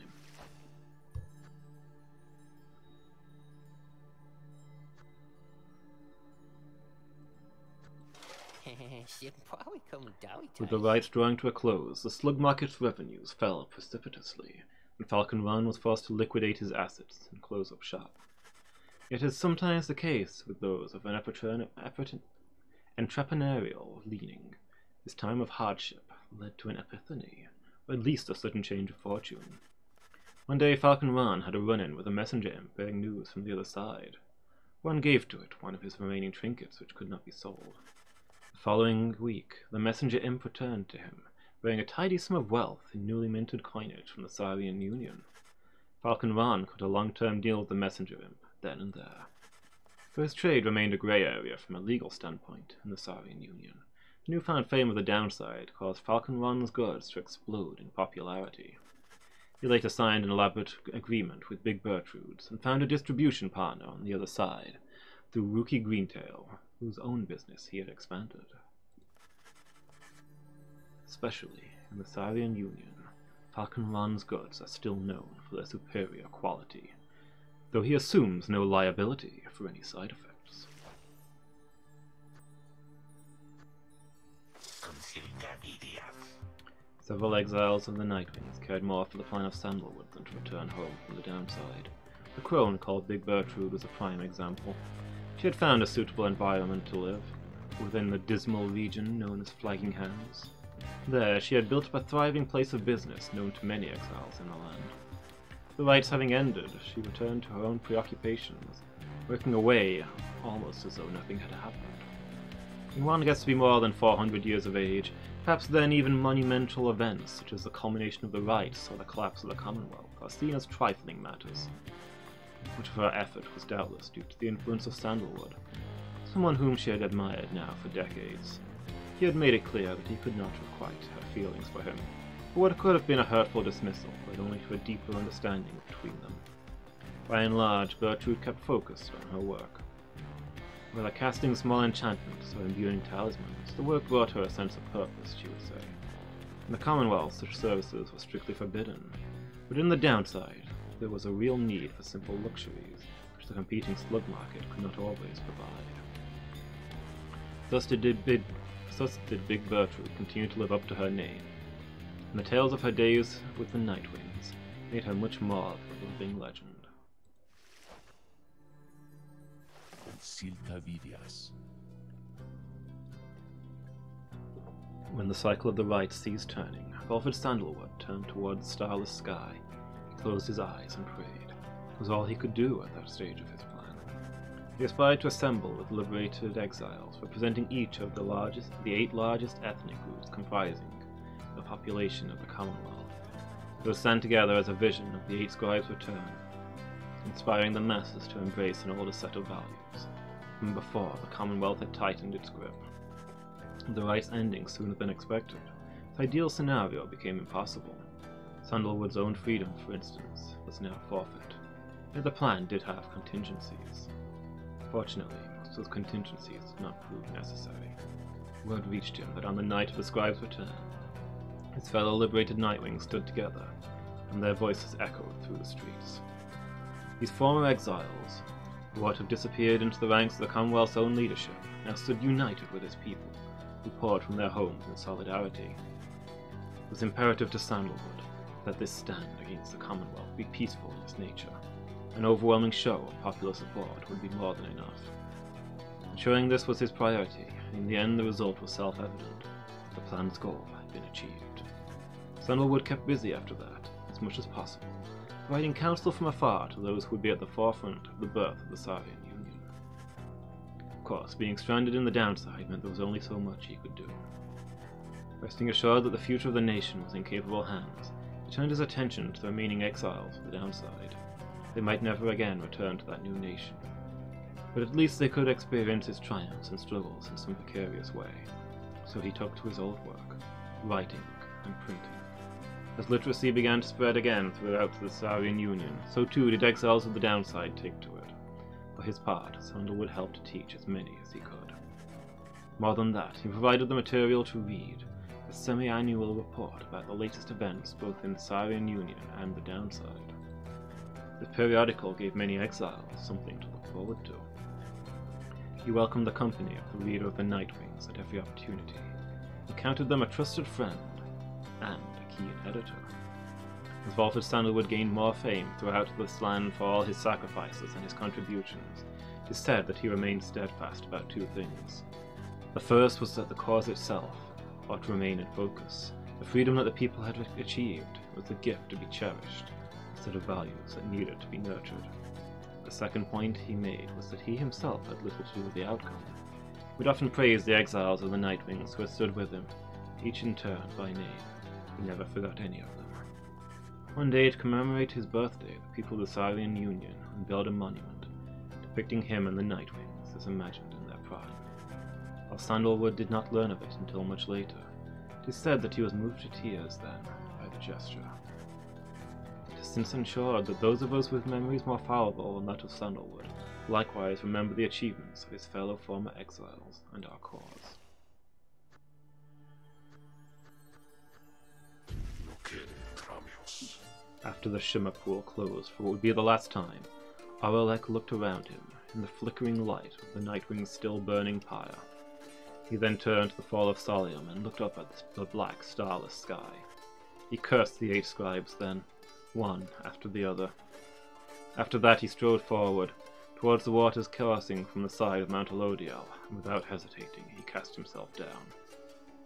With the rites drawing to a close, the Slug Market's revenues fell precipitously, and Falcon Run was forced to liquidate his assets and close up shop. It is sometimes the case with those of an entrepreneurial leaning. This time of hardship led to an epiphany, or at least a sudden change of fortune. One day Falcon Run had a run-in with a messenger imp bearing news from the other side. Run gave to it one of his remaining trinkets which could not be sold. The following week, the messenger imp returned to him, bearing a tidy sum of wealth in newly minted coinage from the Saurian Union. Falcon Run cut a long-term deal with the messenger imp, then and there. Though his trade remained a grey area from a legal standpoint in the Saurian Union, the newfound fame of the downside caused Falcon Run's goods to explode in popularity. He later signed an elaborate agreement with Big Bertrude's and found a distribution partner on the other side, through Rookie Greentail, whose own business he had expanded. Especially in the Saurian Union, Falcon Run's goods are still known for their superior quality, though he assumes no liability for any side effects. Several exiles of the Nightwings cared more for the plan of Sandalwood than to return home from the downside. The crone called Big Bertrude was a prime example. She had found a suitable environment to live, within the dismal region known as Flagging Hands. There, she had built up a thriving place of business known to many exiles in the land. The rites having ended, she returned to her own preoccupations, working away almost as though nothing had happened. When one gets to be more than 400 years of age, perhaps then even monumental events such as the culmination of the rites or the collapse of the Commonwealth are seen as trifling matters. Much of her effort was doubtless due to the influence of Sandalwood, someone whom she had admired now for decades. He had made it clear that he could not requite her feelings for him, for what could have been a hurtful dismissal led only to a deeper understanding between them. By and large, Bertrude kept focused on her work. Whether casting small enchantments or imbuing talismans, the work brought her a sense of purpose, she would say. In the Commonwealth, such services were strictly forbidden, but in the downside, there was a real need for simple luxuries, which the competing slug market could not always provide. Thus did Big Bertrude continue to live up to her name, and the tales of her days with the Nightwings made her much more of a living legend. When the cycle of the rites ceased turning, Belford Sandalwood turned toward the starless sky. He closed his eyes and prayed. It was all he could do at that stage of his plan. He aspired to assemble with liberated exiles, representing each of the 8 largest ethnic groups comprising the population of the Commonwealth. They would stand together as a vision of the 8 scribes' return, inspiring the masses to embrace an older set of values. From before, the Commonwealth had tightened its grip. The rites ending sooner than expected, the ideal scenario became impossible. Sandalwood's own freedom, for instance, was now forfeit. Yet the plan did have contingencies. Fortunately, most of those contingencies did not prove necessary. Word reached him that on the night of the scribe's return, his fellow liberated Nightwings stood together, and their voices echoed through the streets. These former exiles, who would have disappeared into the ranks of the Commonwealth's own leadership, now stood united with his people, who poured from their homes in solidarity. It was imperative to Sandalwood that this stand against the Commonwealth be peaceful in its nature. An overwhelming show of popular support would be more than enough. Ensuring this was his priority, and in the end the result was self-evident. The plan's goal had been achieved. Sandalwood kept busy after that, as much as possible, providing counsel from afar to those who would be at the forefront of the birth of the Saurian Union. Of course, being stranded in the downside meant there was only so much he could do. Resting assured that the future of the nation was in capable hands, he turned his attention to the remaining exiles of the downside. They might never again return to that new nation, but at least they could experience its triumphs and struggles in some precarious way. So he took to his old work, writing and printing. As literacy began to spread again throughout the Saurian Union, so too did exiles of the downside take to it. For his part, Sandalwood helped to teach as many as he could. More than that, he provided the material to read, a semi-annual report about the latest events both in the Saurian Union and the downside. This periodical gave many exiles something to look forward to. He welcomed the company of the leader of the Nightwings at every opportunity. He counted them a trusted friend and a keen editor. As Belford Sandalwood gained more fame throughout this land for all his sacrifices and his contributions, it is said that he remained steadfast about 2 things. The first was that the cause itself ought to remain in focus. The freedom that the people had achieved was a gift to be cherished, instead of values that needed to be nurtured. The second point he made was that he himself had little to do with the outcome. He would often praise the exiles of the Nightwings who had stood with him, each in turn by name. He never forgot any of them. One day, to commemorate his birthday, the people of the Saurian Union unveiled a monument, depicting him and the Nightwings as imagined in their prime. While Sandalwood did not learn of it until much later, it is said that he was moved to tears then by the gesture. It has since ensured that those of us with memories more fallible than that of Sandalwood likewise remember the achievements of his fellow former exiles and our cause. After the shimmer pool closed for what would be the last time, Aurelek looked around him in the flickering light of the Nightwing's still burning pyre. He then turned to the fall of Solium and looked up at the black, starless sky. He cursed the 8 scribes then, one after the other. After that he strode forward, towards the waters coursing from the side of Mount Elodiel, and without hesitating he cast himself down.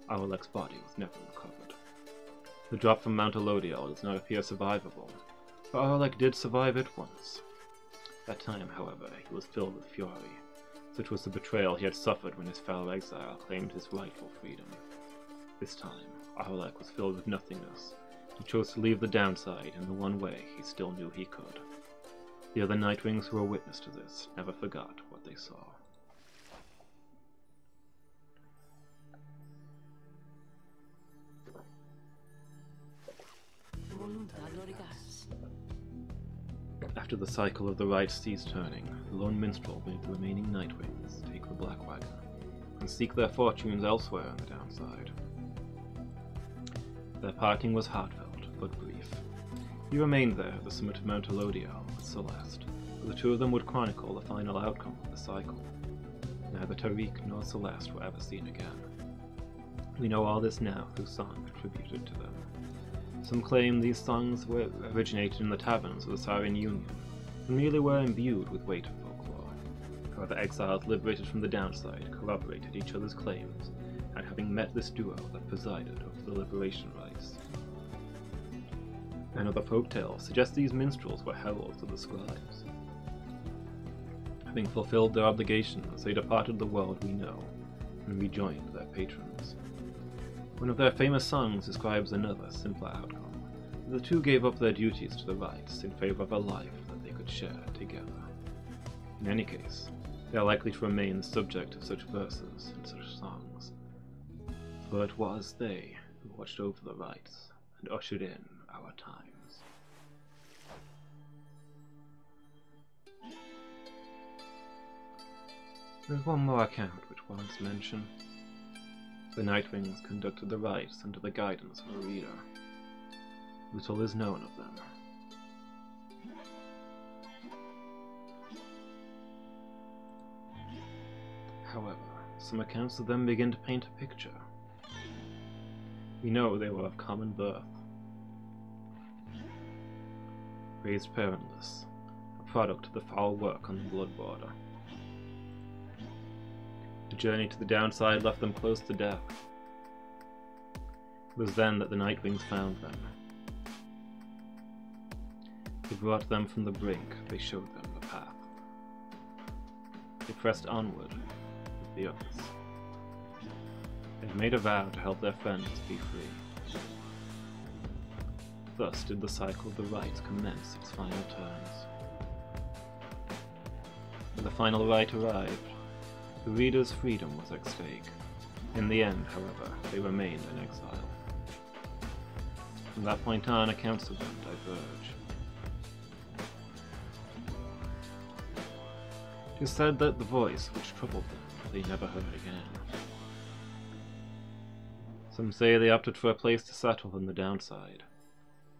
Aurelek's body was never recovered. The drop from Mount Elodiel does not appear survivable, but Aurelek did survive it once. That time, however, he was filled with fury. Such was the betrayal he had suffered when his fellow exile claimed his rightful freedom. This time, Aurelek was filled with nothingness. He chose to leave the downside in the one way he still knew he could. The other Nightwings who were witness to this never forgot what they saw. After the cycle of the rites ceased turning, the lone minstrel bade the remaining Nightwings take the Black Wagon and seek their fortunes elsewhere on the downside. Their parting was heartfelt, but brief. He remained there at the summit of Mount Elodiel with Celeste, where the two of them would chronicle the final outcome of the cycle. Neither Tariq nor Celeste were ever seen again. We know all this now through song attributed to them. Some claim these songs were originated in the taverns of the Saurian Union, and merely were imbued with weight of folklore. However, exiles liberated from the downside corroborated each other's claims, and having met this duo that presided over the liberation rites. Another folktale suggests these minstrels were heralds of the scribes. Having fulfilled their obligations, they departed the world we know, and rejoined their patrons. One of their famous songs describes another, simpler outcome. The two gave up their duties to the rites in favor of a life that they could share together. In any case, they are likely to remain the subject of such verses and such songs, for it was they who watched over the rites and ushered in our times. There is one more account which warrants mention. The Nightwings conducted the rites under the guidance of a reader. Little is known of them. However, some accounts of them begin to paint a picture. We know they were of common birth, raised parentless, a product of the foul work on the blood border. The journey to the downside left them close to death. It was then that the Nightwings found them. They brought them from the brink, they showed them the path. They pressed onward with the others. They made a vow to help their friends be free. Thus did the cycle of the rites commence its final turns. When the final rite arrived, the reader's freedom was at stake. In the end, however, they remained in exile. From that point on, accounts of them diverge. It is said that the voice which troubled them they never heard again. Some say they opted for a place to settle in the downside,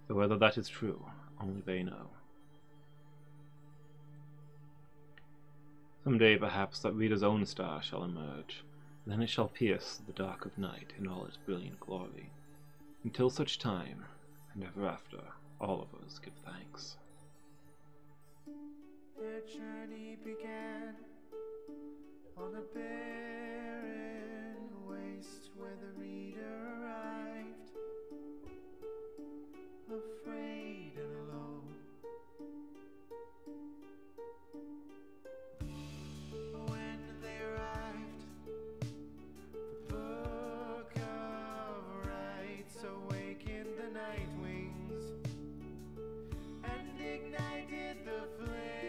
though whether that is true, only they know. Someday perhaps that reader's own star shall emerge, then it shall pierce the dark of night in all its brilliant glory. Until such time, and ever after, all of us give thanks. Their journey began on a barren waste where the reader arrived, afraid and alone. When they arrived, the book of rites awakened the Nightwings and ignited the flame.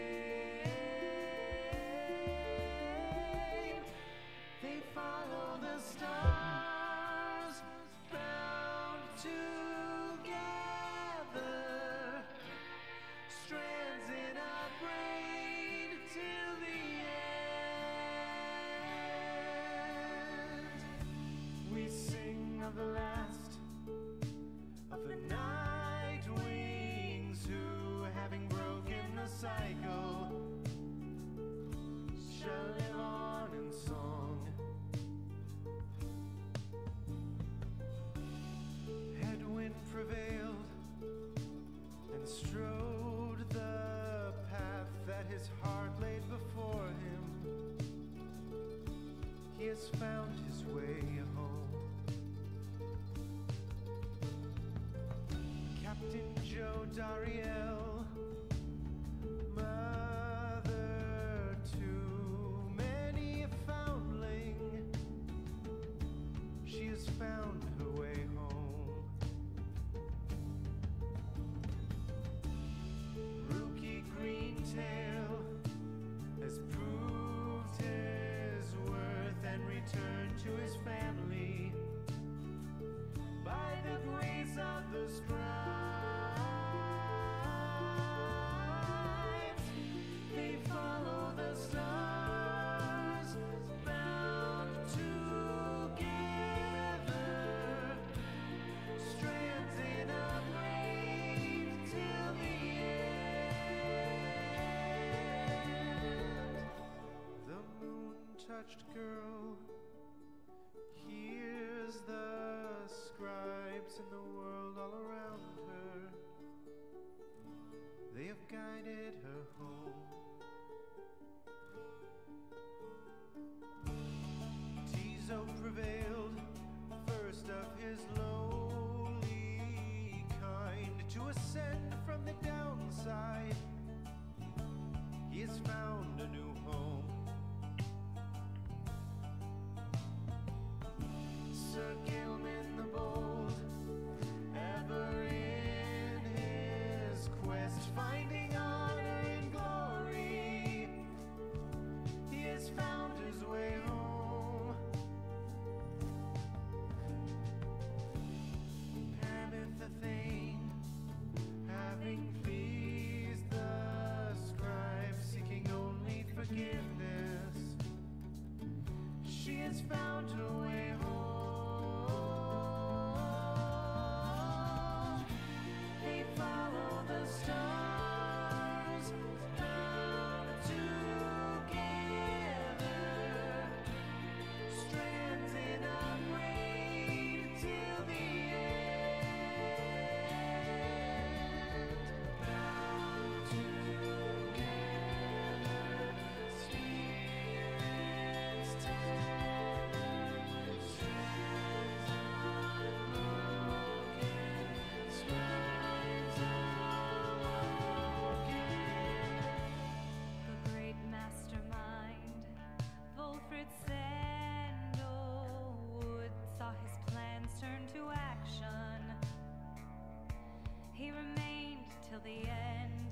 has found his way home. Captain Joe Dariel, mother to many a foundling, she has found her way home. Rookie Greentail has proved his worth and returned to his family by the grace of the scribes. They follow the stars, bound together, strands in a braid till the end. The moon-touched girl hears the scribes in the world all around her. They have guided her home. Tizo prevailed, first of his lowly kind, to ascend from the downside. He has found a new home. Sir Gilman the Bold, ever in his quest, finding honor and glory, he has found his way home. Paramith the Thane, having pleased the scribe, seeking only forgiveness, she has found her way home. They follow the stars, bound together, strands in a braid till the end. Bound together, spirits tether, strands unbroken, scribes awoken. The great mastermind, Wolfred Sandalwood, saw his plans turn to action. He remained till the end.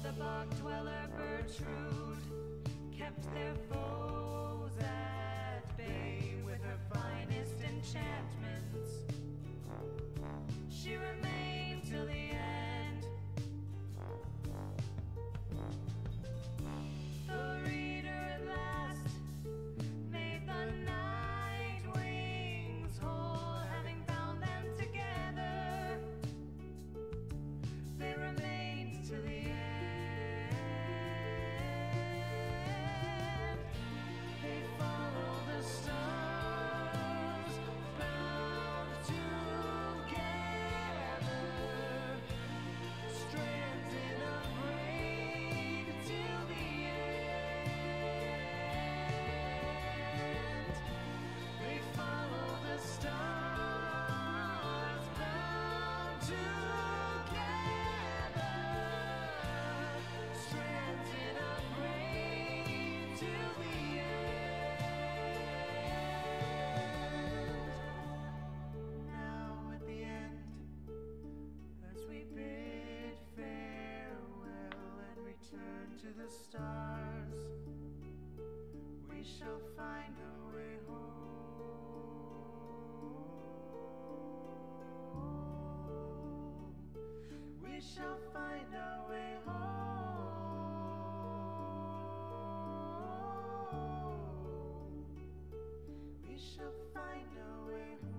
The bog dweller Bertrude kept their foes at bay with her finest enchantments. She remained till the end. The reader at last made the night wings whole, having bound them together. They remained till the end. They follow the stars, bound together, strands in a braid till the end. They follow the stars, bound together, strands in a braid till the end. Now at the end, as we bid farewell and return to the stars, we shall find our way home. We shall find our way home. We shall find our way home.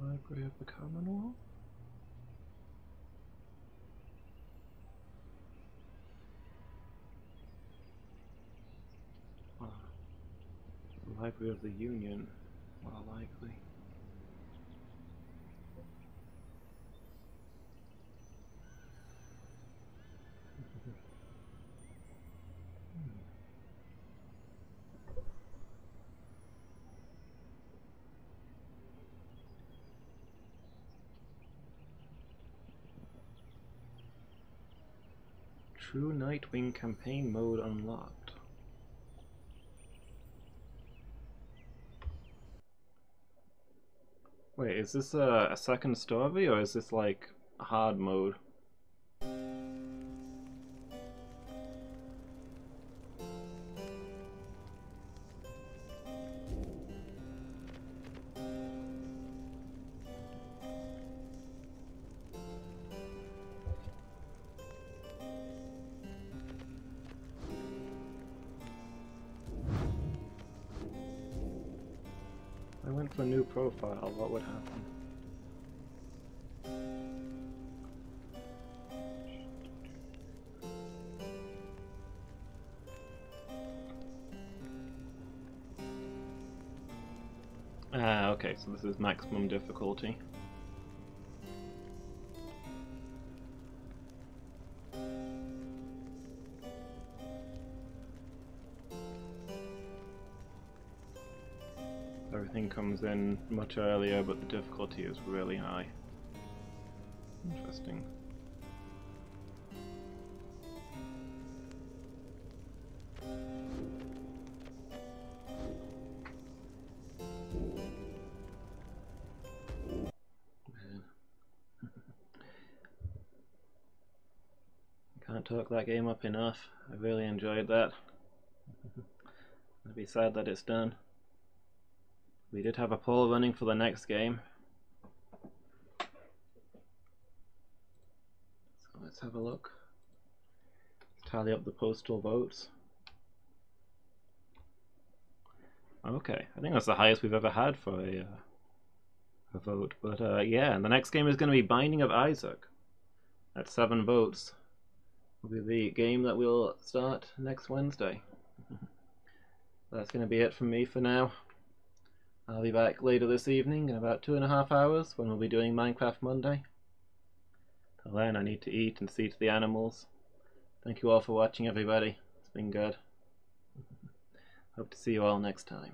Library of the Commonwealth? The Library of the Union, more likely. True Nightwing campaign mode unlocked. Wait, is this a second story or is this like a hard mode? If I went for a new profile, what would happen? Ah, okay, so this is maximum difficulty. Everything comes in much earlier, but the difficulty is really high. Interesting. Can't talk that game up enough. I really enjoyed that. I'd be sad that it's done. We did have a poll running for the next game. So let's have a look. Let's tally up the postal votes. Okay, I think that's the highest we've ever had for a vote. But yeah, and the next game is going to be Binding of Isaac. At 7 votes. Will be the game that we'll start next Wednesday. That's going to be it from me for now. I'll be back later this evening in about 2.5 hours when we'll be doing Minecraft Monday. Till then, I need to eat and see to the animals. Thank you all for watching, everybody. It's been good. Hope to see you all next time.